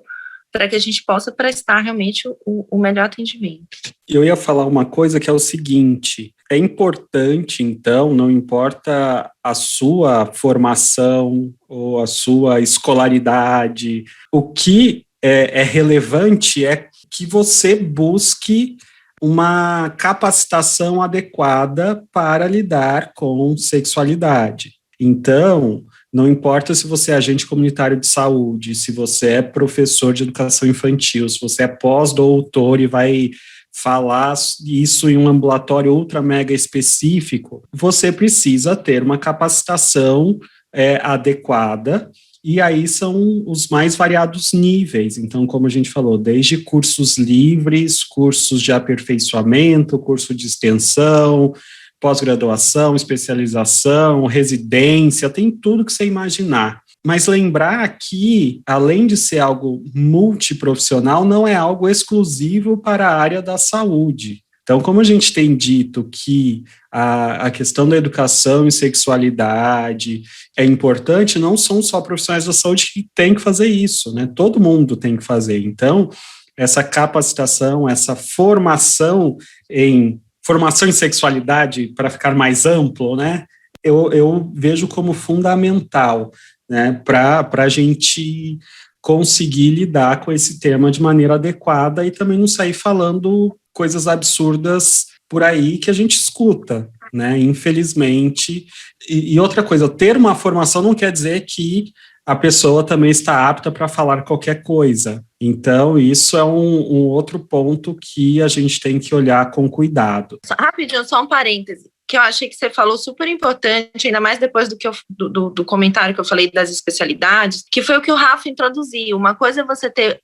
para que a gente possa prestar realmente o melhor atendimento. Eu ia falar uma coisa que é o seguinte, é importante, então, não importa a sua formação ou a sua escolaridade, o que é relevante é que você busque uma capacitação adequada para lidar com sexualidade. Então, não importa se você é agente comunitário de saúde, se você é professor de educação infantil, se você é pós-doutor e vai falar isso em um ambulatório ultra mega específico, você precisa ter uma capacitação adequada. E aí são os mais variados níveis, então, como a gente falou, desde cursos livres, cursos de aperfeiçoamento, curso de extensão, pós-graduação, especialização, residência, tem tudo que você imaginar. Mas lembrar que, além de ser algo multiprofissional, não é algo exclusivo para a área da saúde. Então, como a gente tem dito que a questão da educação e sexualidade é importante, não são só profissionais da saúde que têm que fazer isso, né? Todo mundo tem que fazer. Então, essa capacitação, essa formação em sexualidade, para ficar mais amplo, né? Eu vejo como fundamental, né? Para a gente conseguir lidar com esse tema de maneira adequada e também não sair falando coisas absurdas por aí que a gente escuta, né, infelizmente. E outra coisa, ter uma formação não quer dizer que a pessoa também está apta para falar qualquer coisa. Então, isso é um outro ponto que a gente tem que olhar com cuidado. Rapidinho, só um parêntese. que eu achei que você falou super importante, ainda mais depois do comentário que eu falei das especialidades, que foi o que o Rafa introduziu. Uma coisa é você ter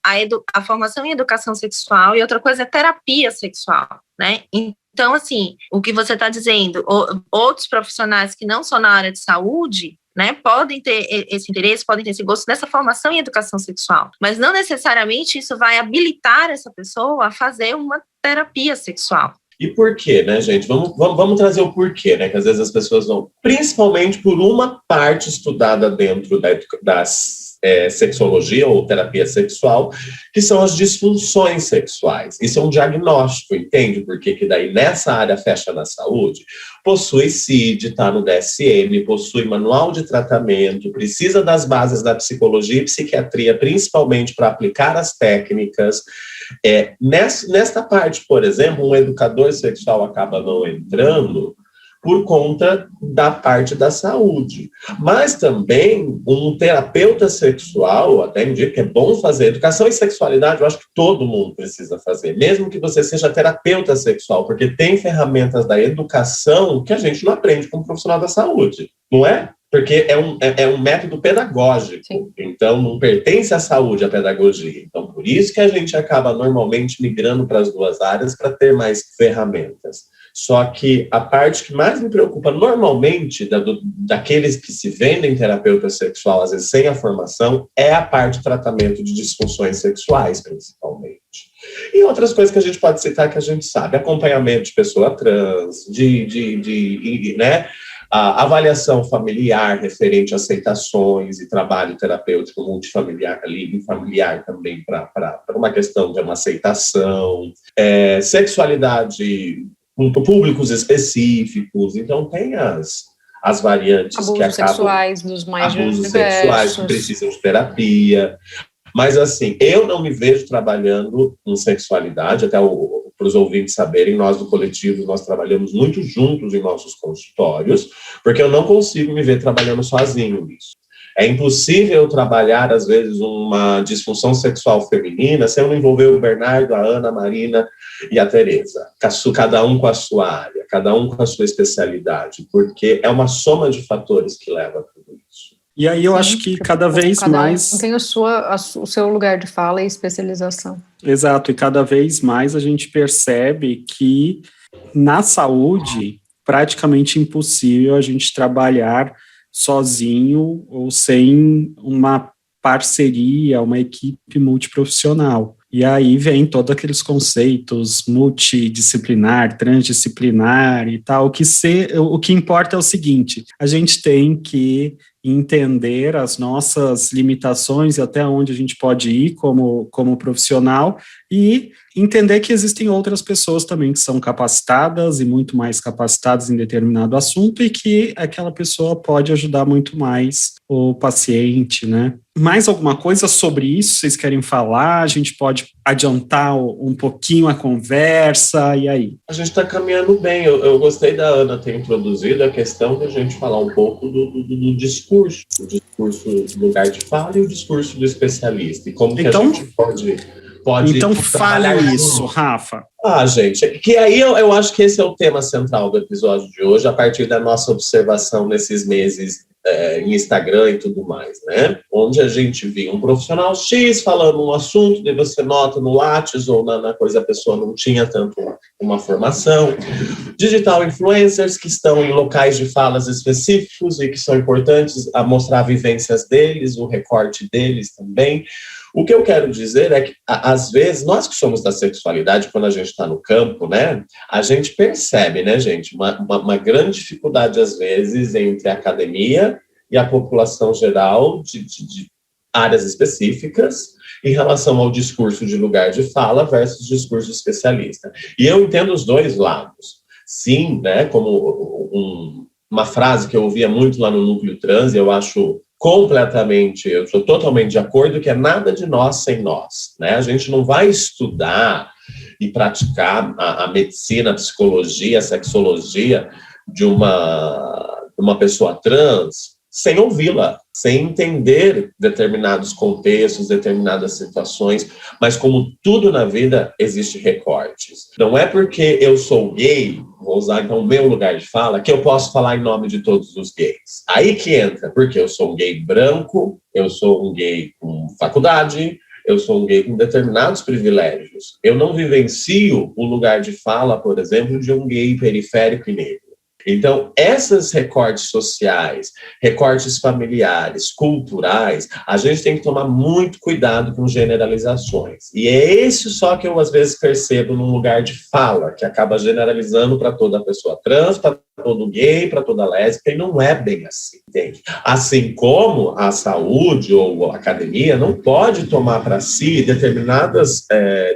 a formação em educação sexual e outra coisa é terapia sexual, né? Então, assim, o que você está dizendo, outros profissionais que não são na área de saúde, né, podem ter esse interesse, podem ter esse gosto dessa formação em educação sexual, mas não necessariamente isso vai habilitar essa pessoa a fazer uma terapia sexual. E por quê, né, gente? Vamos trazer o porquê, né? Que às vezes as pessoas vão, principalmente por uma parte estudada dentro das sexologia ou terapia sexual, que são as disfunções sexuais. Isso é um diagnóstico, entende? Porque que daí nessa área fecha na saúde, possui CID, está no DSM, possui manual de tratamento, precisa das bases da psicologia e psiquiatria, principalmente para aplicar as técnicas. Nesta parte, por exemplo, um educador sexual acaba não entrando por conta da parte da saúde. Mas também um terapeuta sexual, até indico que é bom fazer. Educação e sexualidade, eu acho que todo mundo precisa fazer, mesmo que você seja terapeuta sexual, porque tem ferramentas da educação que a gente não aprende como profissional da saúde, não é? Porque é um método pedagógico. Sim. Então não pertence à saúde, à pedagogia. Então por isso que a gente acaba normalmente migrando para as duas áreas para ter mais ferramentas. Só que a parte que mais me preocupa normalmente daqueles que se vendem terapeuta sexual, às vezes sem a formação, é a parte de tratamento de disfunções sexuais, principalmente. E outras coisas que a gente pode citar que a gente sabe, acompanhamento de pessoa trans, né, a avaliação familiar referente a aceitações e trabalho terapêutico multifamiliar, familiar também para uma questão de uma aceitação, sexualidade com públicos específicos, então tem as variantes abusos que acabam... Abusos sexuais que precisam de terapia, mas assim, eu não me vejo trabalhando com sexualidade, até para os ouvintes saberem, nós do coletivo, nós trabalhamos muito juntos em nossos consultórios, porque eu não consigo me ver trabalhando sozinho nisso. É impossível trabalhar, às vezes, uma disfunção sexual feminina sem eu não envolver o Bernardo, a Ana, a Marina e a Tereza. Cada um com a sua área, cada um com a sua especialidade, porque é uma soma de fatores que leva a tudo isso. E aí eu acho que cada vez mais... tem o seu lugar de fala e especialização. Exato, e cada vez mais a gente percebe que na saúde praticamente impossível a gente trabalhar sozinho ou sem uma parceria, uma equipe multiprofissional. E aí vem todos aqueles conceitos multidisciplinar, transdisciplinar e tal. O que importa é o seguinte, a gente tem que entender as nossas limitações e até onde a gente pode ir como profissional e entender que existem outras pessoas também que são capacitadas e muito mais capacitadas em determinado assunto e que aquela pessoa pode ajudar muito mais o paciente, né? Mais alguma coisa sobre isso vocês querem falar? A gente pode adiantar um pouquinho a conversa, e aí? A gente está caminhando bem. Eu gostei da Ana ter introduzido a questão de a gente falar um pouco do discurso, o discurso do lugar de fala e o discurso do especialista, e como que a gente pode então fale isso, Rafa. Gente, que aí eu acho que esse é o tema central do episódio de hoje, a partir da nossa observação nesses meses em Instagram e tudo mais, né? Onde a gente viu um profissional X falando um assunto, daí você nota no Lattes ou na coisa, a pessoa não tinha tanto uma formação. Digital influencers que estão em locais de falas específicos e que são importantes a mostrar vivências deles, o recorte deles também. O que eu quero dizer é que, às vezes, nós que somos da sexualidade, quando a gente está no campo, né, a gente percebe, né, gente, uma grande dificuldade, às vezes, entre a academia e a população geral de áreas específicas em relação ao discurso de lugar de fala versus discurso especialista. E eu entendo os dois lados. Sim, né, como uma frase que eu ouvia muito lá no Núcleo Trans, eu acho... eu sou totalmente de acordo que é nada de nós sem nós, né? A gente não vai estudar e praticar a medicina, a psicologia, a sexologia de uma pessoa trans sem ouvi-la, sem entender determinados contextos, determinadas situações, mas como tudo na vida, existe recortes. Não é porque eu sou gay, vou usar então o meu lugar de fala, que eu posso falar em nome de todos os gays. Aí que entra, porque eu sou um gay branco, eu sou um gay com faculdade, eu sou um gay com determinados privilégios. Eu não vivencio o lugar de fala, por exemplo, de um gay periférico e negro. Então, esses recortes sociais, recortes familiares, culturais, a gente tem que tomar muito cuidado com generalizações. E é esse só que eu, às vezes, percebo num lugar de fala, que acaba generalizando para toda pessoa trans, para todo gay, para toda lésbica, e não é bem assim, entende? Assim como a saúde ou a academia não pode tomar para si determinados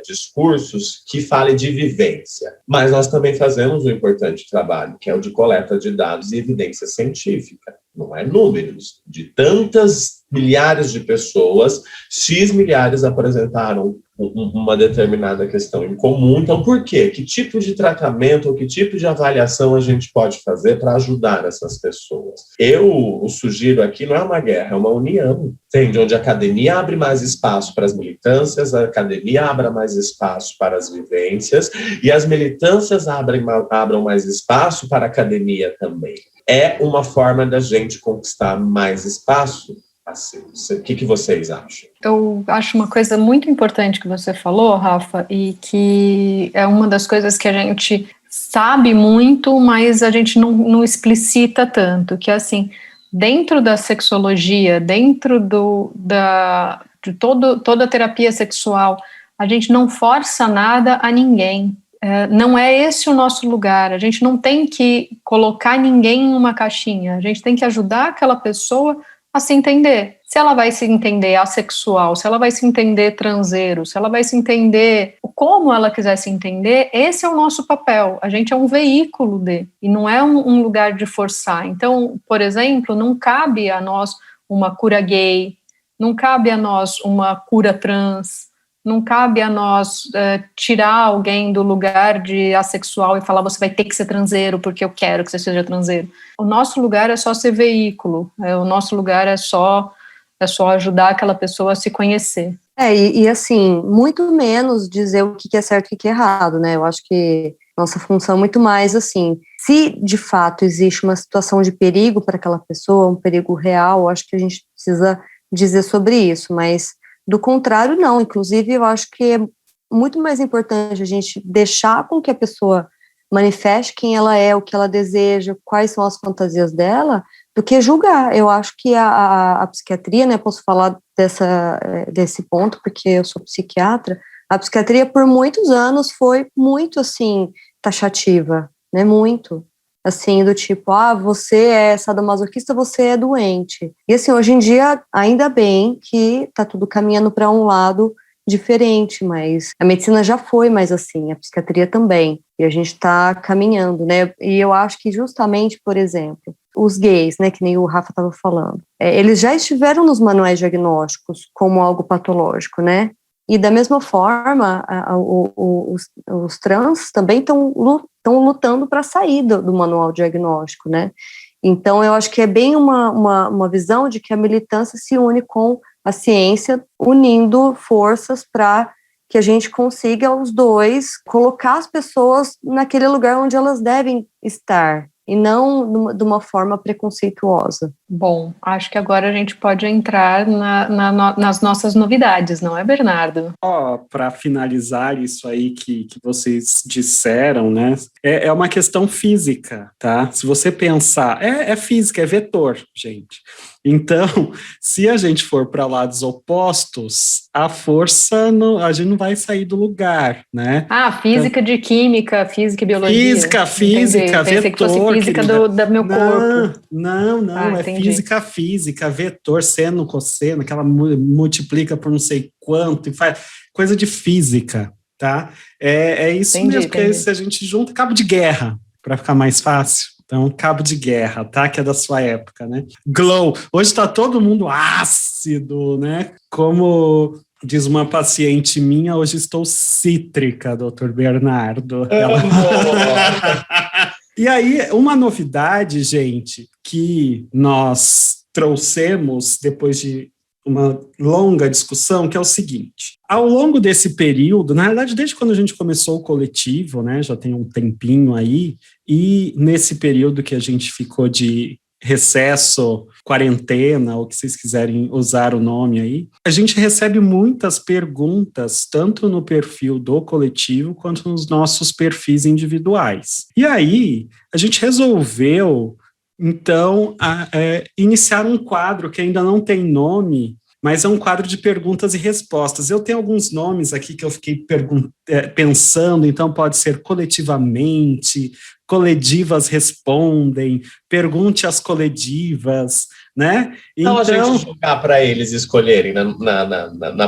discursos que falem de vivência. Mas nós também fazemos um importante trabalho, que é o de coleta de dados e evidência científica. Não é números. De tantas milhares de pessoas, X milhares apresentaram uma determinada questão em comum. Então, por quê? Que tipo de tratamento ou que tipo de avaliação a gente pode fazer para ajudar essas pessoas? Eu sugiro aqui, não é uma guerra, é uma união, entende? Onde a academia abre mais espaço para as militâncias, a academia abra mais espaço para as vivências e as militâncias abram mais espaço para a academia também. É uma forma da gente conquistar mais espaço. Assim, o que vocês acham? Eu acho uma coisa muito importante que você falou, Rafa, e que é uma das coisas que a gente sabe muito, mas a gente não explicita tanto, que é assim, dentro da sexologia, dentro de toda a terapia sexual, a gente não força nada a ninguém. Não é esse o nosso lugar, a gente não tem que colocar ninguém em uma caixinha, a gente tem que ajudar aquela pessoa a se entender. Se ela vai se entender assexual, se ela vai se entender transeiro, se ela vai se entender como ela quiser se entender, esse é o nosso papel. A gente é um veículo e não é um lugar de forçar. Então, por exemplo, não cabe a nós uma cura gay, não cabe a nós uma cura trans, não cabe a nós tirar alguém do lugar de assexual e falar você vai ter que ser transeiro porque eu quero que você seja transeiro. O nosso lugar é só ser veículo, o nosso lugar é só ajudar aquela pessoa a se conhecer. E assim, muito menos dizer o que é certo e o que é errado, né? Eu acho que nossa função é muito mais assim, se de fato existe uma situação de perigo para aquela pessoa, um perigo real, eu acho que a gente precisa dizer sobre isso, mas do contrário, não. Inclusive, eu acho que é muito mais importante a gente deixar com que a pessoa manifeste quem ela é, o que ela deseja, quais são as fantasias dela, do que julgar. Eu acho que a psiquiatria, né, posso falar desse ponto, porque eu sou psiquiatra, a psiquiatria por muitos anos foi muito, assim, taxativa, né, muito. Assim, do tipo, você é sadomasoquista, você é doente. E assim, hoje em dia, ainda bem que tá tudo caminhando para um lado diferente, mas a medicina já foi mais assim, a psiquiatria também, e a gente tá caminhando, né? E eu acho que justamente, por exemplo, os gays, né, que nem o Rafa estava falando, eles já estiveram nos manuais diagnósticos como algo patológico, né? E da mesma forma, os trans também estão lutando para sair do manual diagnóstico, né? Então, eu acho que é bem uma visão de que a militância se une com a ciência, unindo forças para que a gente consiga, os dois, colocar as pessoas naquele lugar onde elas devem estar, e não de uma forma preconceituosa. Bom, acho que agora a gente pode entrar nas nossas novidades, não é, Bernardo? Para finalizar isso aí que vocês disseram, né, é uma questão física, tá? Se você pensar, é física, é vetor, gente. Então, se a gente for para lados opostos, a força, a gente não vai sair do lugar, né? Física de química, física e biologia. Física, vetor. Pensei que fosse física do meu corpo. Não, é física, vetor, seno, cosseno, que ela multiplica por não sei quanto, e faz coisa de física, tá? É isso mesmo, porque se a gente junta, cabo de guerra, para ficar mais fácil. Então, cabo de guerra, tá? Que é da sua época, né? Glow. Hoje está todo mundo ácido, né? Como diz uma paciente minha, hoje estou cítrica, doutor Bernardo. E aí, uma novidade, gente, que nós trouxemos, depois de uma longa discussão, que é o seguinte: ao longo desse período, na realidade, desde quando a gente começou o coletivo, né, já tem um tempinho aí, e nesse período que a gente ficou de recesso, quarentena, ou que vocês quiserem usar o nome aí, a gente recebe muitas perguntas, tanto no perfil do coletivo, quanto nos nossos perfis individuais. E aí, a gente resolveu, então, iniciar um quadro que ainda não tem nome, mas é um quadro de perguntas e respostas. Eu tenho alguns nomes aqui que eu fiquei pensando, então pode ser coletivamente, coledivas respondem, pergunte às coledivas, né? Então a gente jogar para eles escolherem na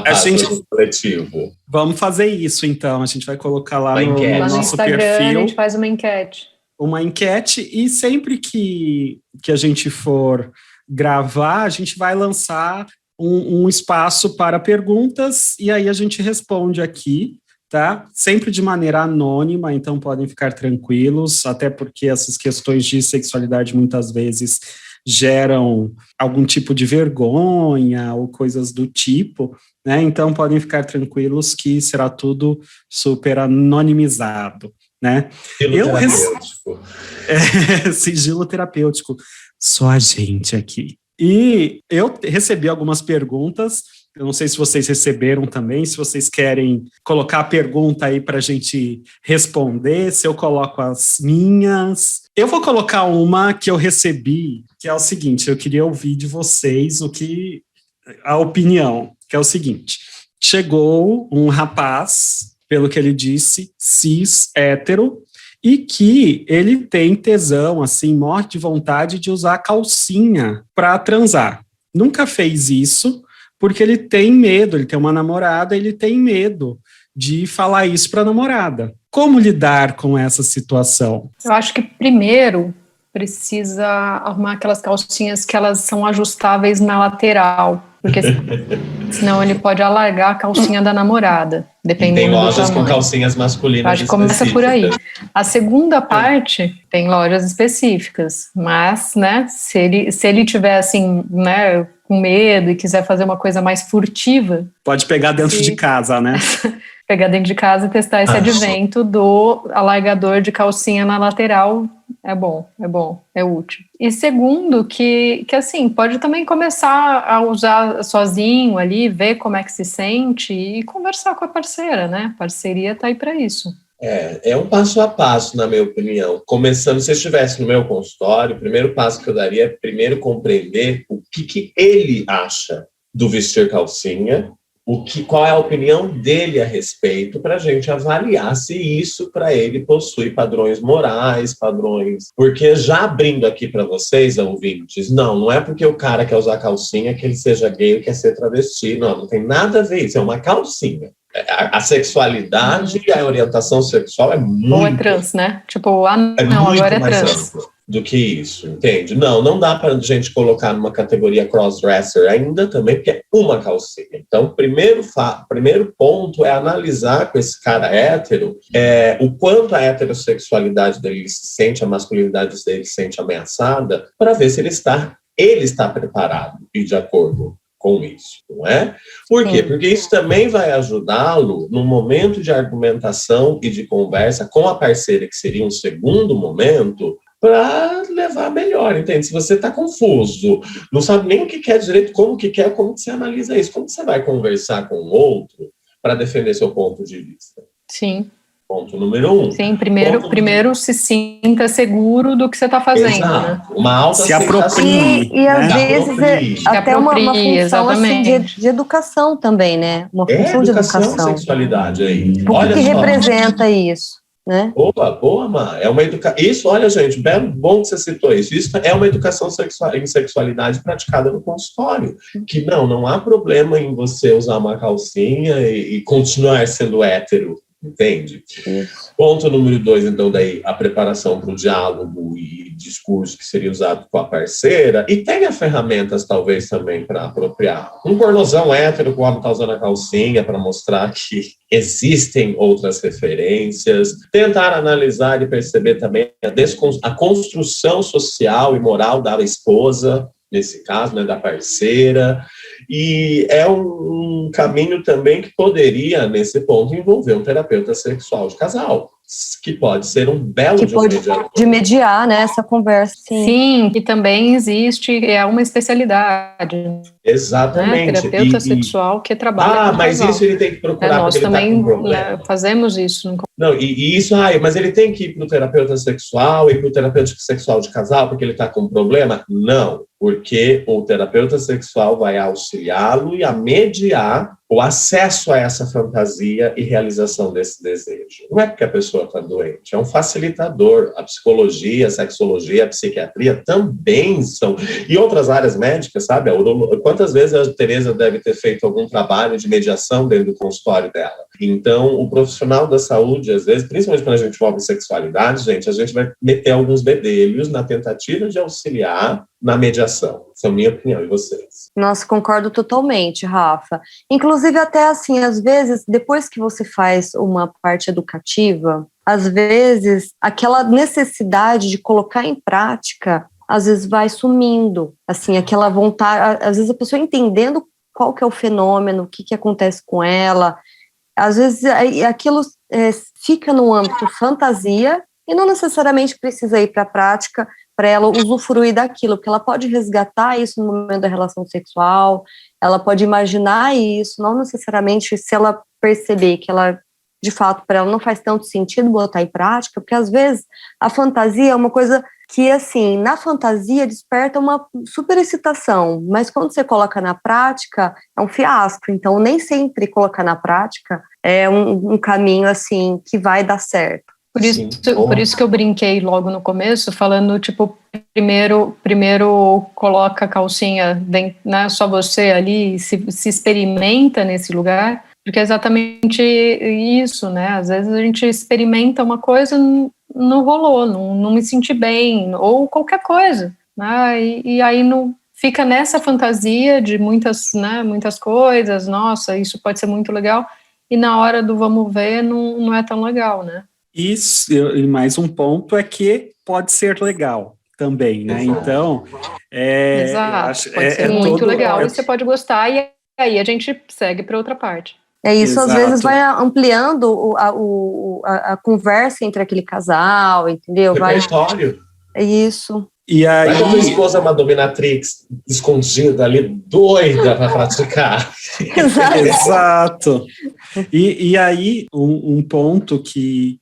página do coletivo. Vamos fazer isso, então. A gente vai colocar lá no nosso Instagram, perfil. A gente faz uma enquete. E sempre que a gente for gravar, a gente vai lançar um espaço para perguntas, e aí a gente responde aqui, tá? Sempre de maneira anônima, então podem ficar tranquilos, até porque essas questões de sexualidade muitas vezes geram algum tipo de vergonha ou coisas do tipo, né? Então podem ficar tranquilos que será tudo super anonimizado, né? Sigilo terapêutico. Só a gente aqui. E eu recebi algumas perguntas, eu não sei se vocês receberam também, se vocês querem colocar a pergunta aí para a gente responder, se eu coloco as minhas. Eu vou colocar uma que eu recebi, que é o seguinte: eu queria ouvir de vocês a opinião, que é o seguinte: chegou um rapaz, pelo que ele disse, cis, hétero, e que ele tem tesão, assim, morte de vontade de usar calcinha para transar. Nunca fez isso, porque ele tem medo, ele tem uma namorada, ele tem medo de falar isso para a namorada. Como lidar com essa situação? Eu acho que primeiro precisa arrumar aquelas calcinhas que elas são ajustáveis na lateral, porque senão ele pode alargar a calcinha da namorada, dependendo tem lojas do tamanho. Com calcinhas masculinas acho que começa por aí. A segunda parte tem lojas específicas, mas, né, se ele tiver assim, né, com medo e quiser fazer uma coisa mais furtiva, pode pegar dentro de casa, né? Pegar dentro de casa e testar esse advento do alargador de calcinha na lateral. É bom, é útil. E segundo, que assim, pode também começar a usar sozinho ali, ver como é que se sente e conversar com a parceira, né? A parceria tá aí para isso. É um passo a passo, na minha opinião. Começando, se eu estivesse no meu consultório, o primeiro passo que eu daria é primeiro compreender o que ele acha do vestir calcinha, qual é a opinião dele a respeito, para a gente avaliar se isso para ele possui padrões morais, porque já abrindo aqui para vocês, ouvintes, não é porque o cara quer usar calcinha que ele seja gay ou quer ser travesti, não tem nada a ver, isso é uma calcinha. A sexualidade e a orientação sexual é muito... Ou é trans, né? Tipo, agora é trans. Do que isso, entende? Não dá para a gente colocar numa categoria crossdresser ainda também, porque é uma calcinha. Então, primeiro ponto é analisar com esse cara hétero o quanto a heterossexualidade dele se sente, a masculinidade dele se sente ameaçada, para ver se ele está preparado e de acordo com isso, não é? Por quê? Porque isso também vai ajudá-lo no momento de argumentação e de conversa com a parceira, que seria um segundo momento, para levar melhor, entende? Se você está confuso, não sabe nem o que quer direito, como que você analisa isso? Como você vai conversar com o outro para defender seu ponto de vista? Sim. Ponto número 1. Sim, primeiro se sinta seguro do que você está fazendo, exato, né? Uma alta se aproprie. E às vezes até uma função assim, de educação também, né? Uma função de educação. Sexualidade aí. O que representa isso? Né? Boa, Má. É uma educação. Isso, olha, gente, bom que você citou isso. Isso é uma educação em sexualidade praticada no consultório. Que não há problema em você usar uma calcinha e continuar sendo hétero, entende? Isso. Ponto número 2, então, daí, a preparação para o diálogo e discurso que seria usado com a parceira, e tenha ferramentas, talvez, também para apropriar. Um pornozão hétero, o homem está usando a calcinha para mostrar que existem outras referências, tentar analisar e perceber também a construção social e moral da esposa, nesse caso, né, da parceira, e é um caminho também que poderia, nesse ponto, envolver um terapeuta sexual de casal, que pode ser um belo Que de um pode mediador. de mediar, né, essa conversa. Sim, que também existe, é uma especialidade, Exatamente. né? Terapeuta sexual que trabalha com mas casal. isso ele tem que procurar Nós porque ele está também, com problema. né, fazemos isso. Não, e isso, mas ele tem que ir para o terapeuta sexual e para o terapeuta sexual de casal porque ele está com problema? Não, porque o terapeuta sexual vai auxiliá-lo e a mediar o acesso a essa fantasia e realização desse desejo. Não é porque a pessoa está doente, é um facilitador. A psicologia, a sexologia, a psiquiatria também são. E outras áreas médicas, sabe? Quantas vezes a Tereza deve ter feito algum trabalho de mediação dentro do consultório dela? Então, o profissional da saúde, às vezes, principalmente quando a gente envolve sexualidade, gente, a gente vai meter alguns bedelhos na tentativa de auxiliar na mediação. Essa é a minha opinião, e vocês? Nossa, concordo totalmente, Rafa. Inclusive, até assim, às vezes, depois que você faz uma parte educativa, às vezes, aquela necessidade de colocar em prática, às vezes vai sumindo. Assim, aquela vontade, às vezes a pessoa entendendo qual que é o fenômeno, o que acontece com ela, às vezes aquilo fica no âmbito fantasia e não necessariamente precisa ir para a prática para ela usufruir daquilo, porque ela pode resgatar isso no momento da relação sexual, ela pode imaginar isso, não necessariamente se ela perceber que ela, de fato, para ela não faz tanto sentido botar em prática, porque às vezes a fantasia é uma coisa que, assim, na fantasia desperta uma super excitação, mas quando você coloca na prática, é um fiasco. Então, nem sempre colocar na prática é um caminho, assim, que vai dar certo. Por isso que eu brinquei logo no começo, falando, tipo, primeiro coloca a calcinha, né, só você ali, se experimenta nesse lugar, porque é exatamente isso, né? Às vezes a gente experimenta uma coisa, não rolou, não me senti bem, ou qualquer coisa, né? E aí não fica nessa fantasia de muitas coisas, nossa, isso pode ser muito legal, e na hora do vamos ver, não é tão legal, né? Isso, e mais um ponto é que pode ser legal também, né? Então, Exato, pode ser muito legal e você pode gostar, e aí a gente segue para outra parte. É isso, Exato. Às vezes vai ampliando a conversa entre aquele casal, entendeu? Repertório. É isso. E aí... Vai que a tua esposa é uma dominatrix escondida ali, doida para praticar. Exato. E aí, um ponto que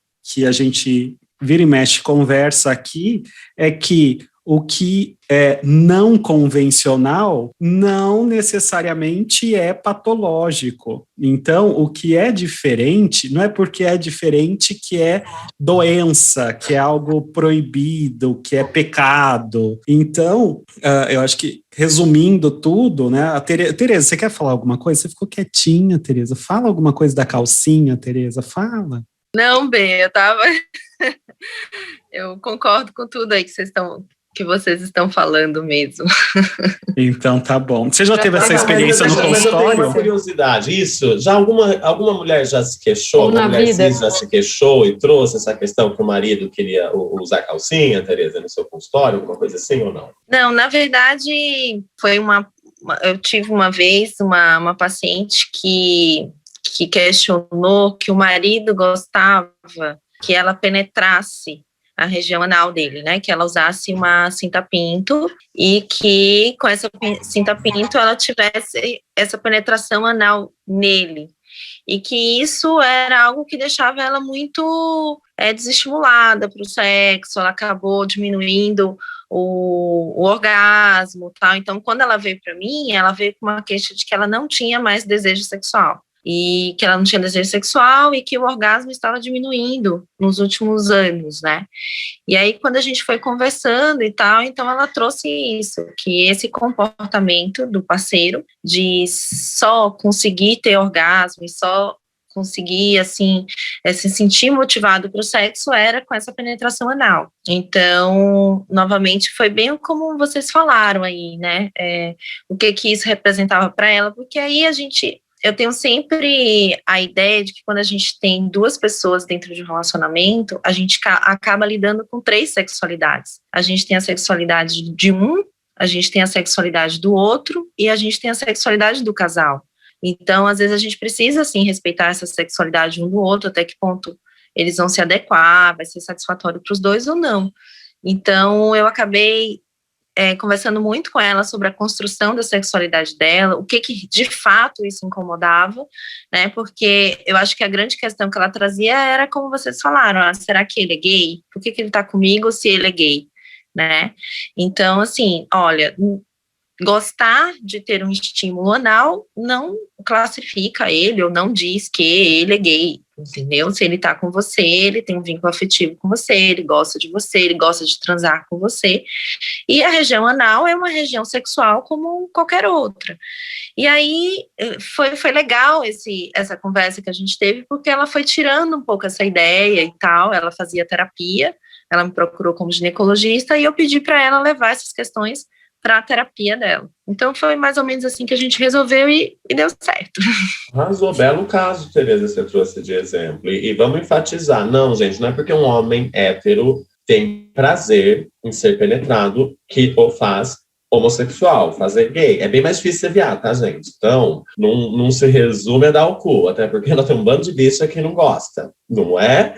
a gente vira e mexe conversa aqui é que o que é não convencional não necessariamente é patológico. Então, o que é diferente, não é porque é diferente que é doença, que é algo proibido, que é pecado. Então, eu acho que, resumindo tudo, né, Tereza, você quer falar alguma coisa? Você ficou quietinha, Tereza. Fala alguma coisa da calcinha, Tereza, fala. Não, eu eu concordo com tudo aí que vocês estão falando mesmo. Então tá bom. Você já teve essa experiência no consultório? Eu tenho uma curiosidade, isso, já alguma mulher já se queixou, alguma mulher cis já se queixou e trouxe essa questão que o marido queria usar calcinha, Tereza, no seu consultório, alguma coisa assim ou não? Não, na verdade, eu tive uma vez uma paciente que questionou que o marido gostava que ela penetrasse a região anal dele, né, que ela usasse uma cinta-pinto e que com essa cinta-pinto ela tivesse essa penetração anal nele, e que isso era algo que deixava ela muito desestimulada para o sexo, ela acabou diminuindo o orgasmo, tal. Então, quando ela veio para mim, ela veio com uma queixa de que ela não tinha mais desejo sexual, e que ela não tinha desejo sexual e que o orgasmo estava diminuindo nos últimos anos, né? E aí, quando a gente foi conversando e tal, então ela trouxe isso, que esse comportamento do parceiro de só conseguir ter orgasmo e só conseguir, assim, se sentir motivado para o sexo era com essa penetração anal. Então, novamente, foi bem como vocês falaram aí, né? O que isso representava para ela, porque aí eu tenho sempre a ideia de que quando a gente tem duas pessoas dentro de um relacionamento, a gente acaba lidando com 3 sexualidades. A gente tem a sexualidade de um, a gente tem a sexualidade do outro e a gente tem a sexualidade do casal. Então, às vezes, a gente precisa, assim, respeitar essa sexualidade um do outro, até que ponto eles vão se adequar, vai ser satisfatório para os dois ou não. Então, eu acabei conversando muito com ela sobre a construção da sexualidade dela, o que de fato isso incomodava, né, porque eu acho que a grande questão que ela trazia era, como vocês falaram, será que ele é gay? Por que ele tá comigo se ele é gay, né? Então, assim, olha, gostar de ter um estímulo anal não classifica ele ou não diz que ele é gay, entendeu? Se ele tá com você, ele tem um vínculo afetivo com você, ele gosta de você, ele gosta de transar com você, e a região anal é uma região sexual como qualquer outra. E aí foi legal essa conversa que a gente teve, porque ela foi tirando um pouco essa ideia e tal, ela fazia terapia, ela me procurou como ginecologista, e eu pedi para ela levar essas questões para a terapia dela. Então foi mais ou menos assim que a gente resolveu e deu certo. Arrasou, belo caso, Tereza, você trouxe de exemplo. E vamos enfatizar, não, gente, não é porque um homem hétero tem prazer em ser penetrado que o faz homossexual, fazer gay. É bem mais difícil ser viado, tá, gente? Então, não se resume a dar o cu, até porque nós temos um bando de bicha que não gosta, não é?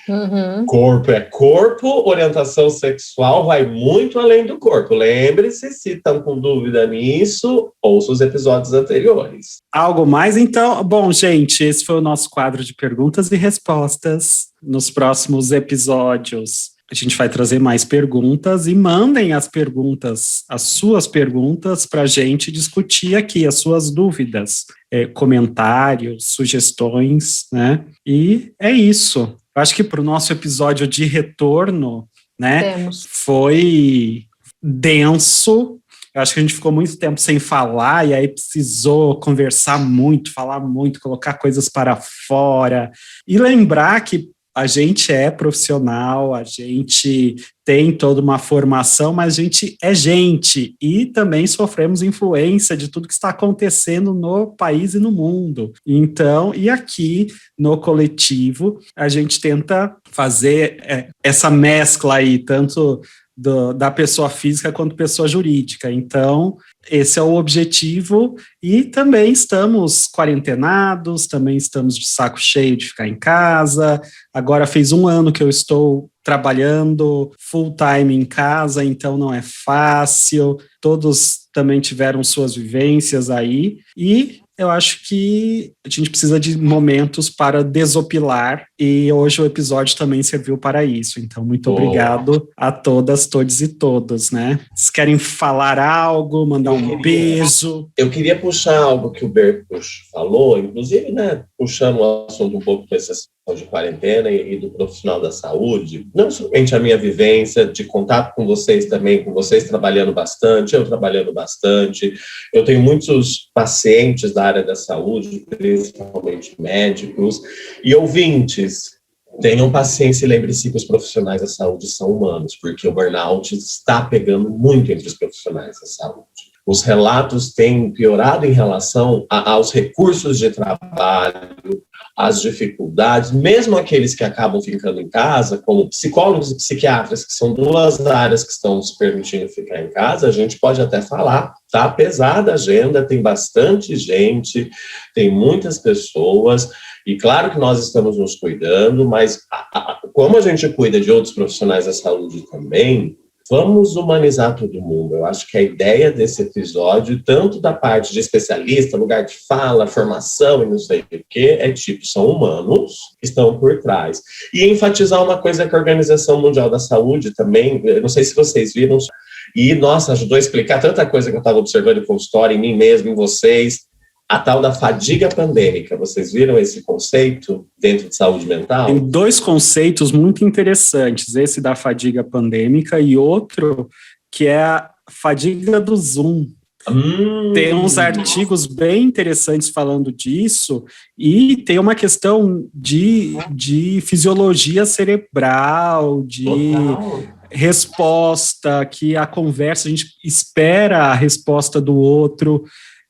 Uhum. Corpo é corpo, orientação sexual vai muito além do corpo. Lembre-se, se estão com dúvida nisso, ouça os episódios anteriores. Algo mais? Então, bom, gente, esse foi o nosso quadro de perguntas e respostas. Nos próximos episódios, a gente vai trazer mais perguntas, e mandem as suas perguntas para a gente discutir aqui, as suas dúvidas, comentários, sugestões, né? E é isso. Eu acho que para o nosso episódio de retorno, né, foi denso. Eu acho que a gente ficou muito tempo sem falar, e aí precisou conversar muito, falar muito, colocar coisas para fora, e lembrar que a gente é profissional, a gente tem toda uma formação, mas a gente é gente, e também sofremos influência de tudo que está acontecendo no país e no mundo. Então, e aqui no coletivo, a gente tenta fazer essa mescla aí, tanto da pessoa física quanto pessoa jurídica. Então, esse é o objetivo, e também estamos quarentenados, também estamos de saco cheio de ficar em casa. Agora fez 1 ano que eu estou trabalhando full time em casa, então não é fácil. Todos também tiveram suas vivências aí, e eu acho que a gente precisa de momentos para desopilar, e hoje o episódio também serviu para isso. Então, muito obrigado a todas, todos e todos, né? Vocês querem falar algo, mandar um beijo? Eu queria puxar algo que o Berkus falou, inclusive, né, puxando o assunto um pouco dessa de quarentena e do profissional da saúde, não somente a minha vivência de contato com vocês também, com vocês trabalhando bastante, eu trabalhando bastante. Eu tenho muitos pacientes da área da saúde, principalmente médicos, e ouvintes. Tenham paciência e lembre-se que os profissionais da saúde são humanos, porque o burnout está pegando muito entre os profissionais da saúde. Os relatos têm piorado em relação aos recursos de trabalho, às dificuldades, mesmo aqueles que acabam ficando em casa, como psicólogos e psiquiatras, que são 2 áreas que estão se permitindo ficar em casa, a gente pode até falar, tá pesada a agenda, tem bastante gente, tem muitas pessoas, e claro que nós estamos nos cuidando, mas como a gente cuida de outros profissionais da saúde também, vamos humanizar todo mundo. Eu acho que a ideia desse episódio, tanto da parte de especialista, lugar de fala, formação e não sei o que, é tipo, são humanos que estão por trás. E enfatizar uma coisa que a Organização Mundial da Saúde também, eu não sei se vocês viram, e, nossa, ajudou a explicar tanta coisa que eu estava observando em consultório, em mim mesmo, em vocês, a tal da fadiga pandêmica. Vocês viram esse conceito dentro de saúde mental? Tem 2 conceitos muito interessantes, esse da fadiga pandêmica e outro que é a fadiga do Zoom. Tem uns artigos bem interessantes falando disso, e tem uma questão de fisiologia cerebral, de resposta, que a conversa, a gente espera a resposta do outro.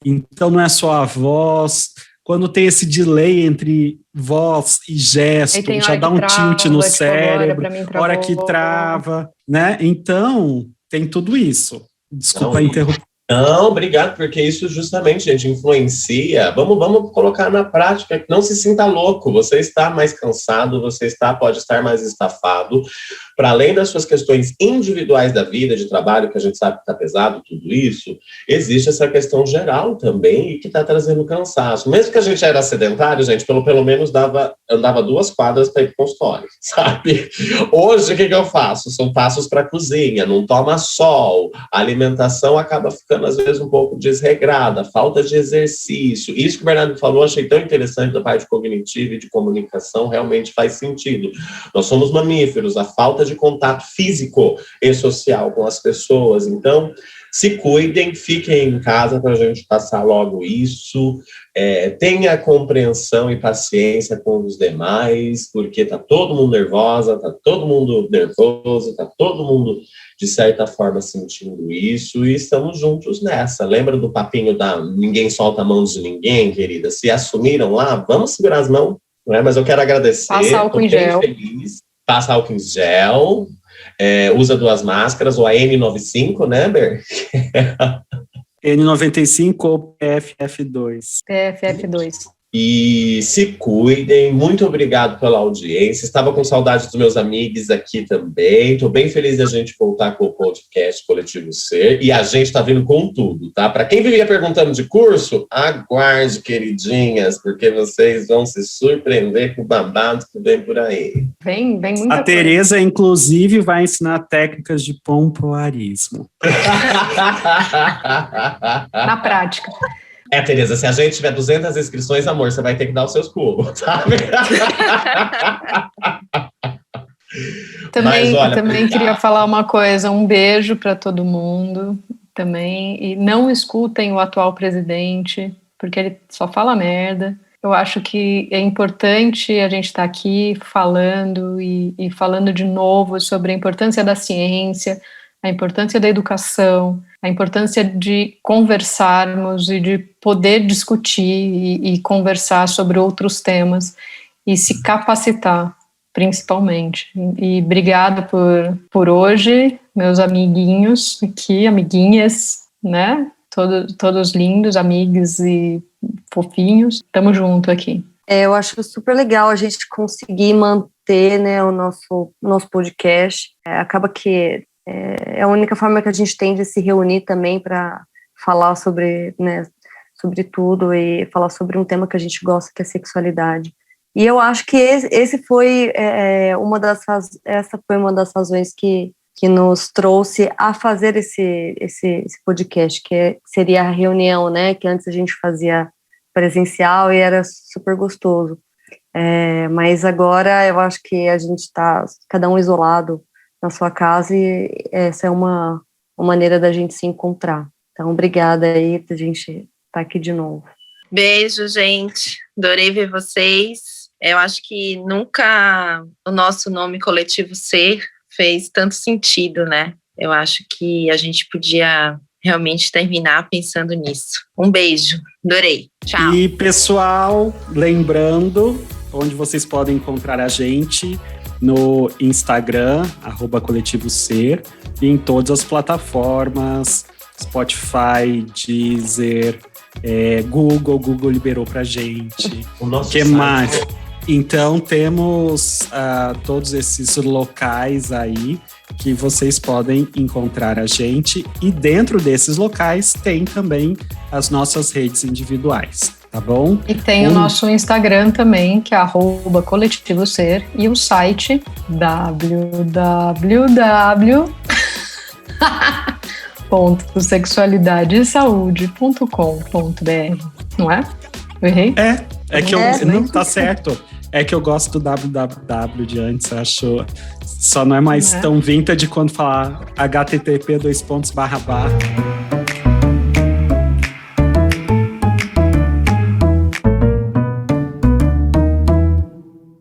Então, não é só a voz. Quando tem esse delay entre voz e gesto, já dá um tilt no cérebro, hora que trava, né? Então, tem tudo isso. Desculpa interromper. Não, obrigado, porque isso justamente, gente, influencia. Vamos colocar na prática, não se sinta louco, você está mais cansado, pode estar mais estafado. Para além das suas questões individuais da vida, de trabalho, que a gente sabe que está pesado, tudo isso, existe essa questão geral também e que está trazendo cansaço. Mesmo que a gente era sedentário, gente, pelo menos andava 2 quadras para ir para o consultório, sabe? Hoje, o que eu faço? São passos para a cozinha, não toma sol, a alimentação acaba ficando, às vezes, um pouco desregrada, falta de exercício. Isso que o Bernardo falou, achei tão interessante da parte cognitiva e de comunicação, realmente faz sentido. Nós somos mamíferos, a falta de contato físico e social com as pessoas. Então, se cuidem, fiquem em casa para a gente passar logo isso. Tenha compreensão e paciência com os demais, porque está todo mundo nervoso, está todo mundo, de certa forma, sentindo isso, e estamos juntos nessa. Lembra do papinho da ninguém solta a mão de ninguém, querida? Se assumiram lá, vamos segurar as mãos, né? Mas eu quero agradecer. Passa álcool em gel. Feliz. Passa álcool em gel, usa 2 máscaras, ou a N95, né, Ber? N95 ou PFF2. PFF2. E se cuidem, muito obrigado pela audiência, estava com saudade dos meus amigos aqui também, estou bem feliz da gente voltar com o podcast Coletivo Ser, e a gente está vindo com tudo, tá? Para quem vivia perguntando de curso, aguarde, queridinhas, porque vocês vão se surpreender com o babado que vem por aí. Vem muita coisa. A Tereza, inclusive, vai ensinar técnicas de pompoarismo. Na prática. Tereza, se a gente tiver 200 inscrições, amor, você vai ter que dar os seus pulos, sabe? Também queria falar uma coisa, um beijo para todo mundo também, e não escutem o atual presidente, porque ele só fala merda. Eu acho que é importante a gente estar aqui falando e falando de novo sobre a importância da ciência, a importância da educação, a importância de conversarmos e de poder discutir e conversar sobre outros temas e se capacitar, principalmente. E obrigada por hoje, meus amiguinhos aqui, amiguinhas, né? Todos lindos, amigos e fofinhos. Tamo junto aqui. Eu acho super legal a gente conseguir manter, né, o nosso podcast. Acaba que é a única forma que a gente tem de se reunir também para falar sobre tudo e falar sobre um tema que a gente gosta, que é sexualidade. E eu acho que essa foi uma das razões que nos trouxe a fazer esse podcast, que seria a reunião, né, que antes a gente fazia presencial e era super gostoso. Mas agora eu acho que a gente está cada um isolado na sua casa, e essa é uma maneira da gente se encontrar. Então, obrigada aí, a gente tá aqui de novo. Beijo, gente. Adorei ver vocês. Eu acho que nunca o nosso nome Coletivo Ser fez tanto sentido, né? Eu acho que a gente podia realmente terminar pensando nisso. Um beijo. Adorei. Tchau. E, pessoal, lembrando onde vocês podem encontrar a gente: no Instagram, @coletivoser, e em todas as plataformas, Spotify, Deezer, Google liberou pra gente. O que mais? Então temos todos esses locais aí que vocês podem encontrar a gente, e dentro desses locais tem também as nossas redes individuais. Tá bom? E tem o nosso Instagram também, que é @coletivoser, e o site www.sexualidadesaude.com.br, não é? Eu errei? É que não tá certo. É que eu gosto do www de antes, acho. Só não é mais tão vintage quando falar http://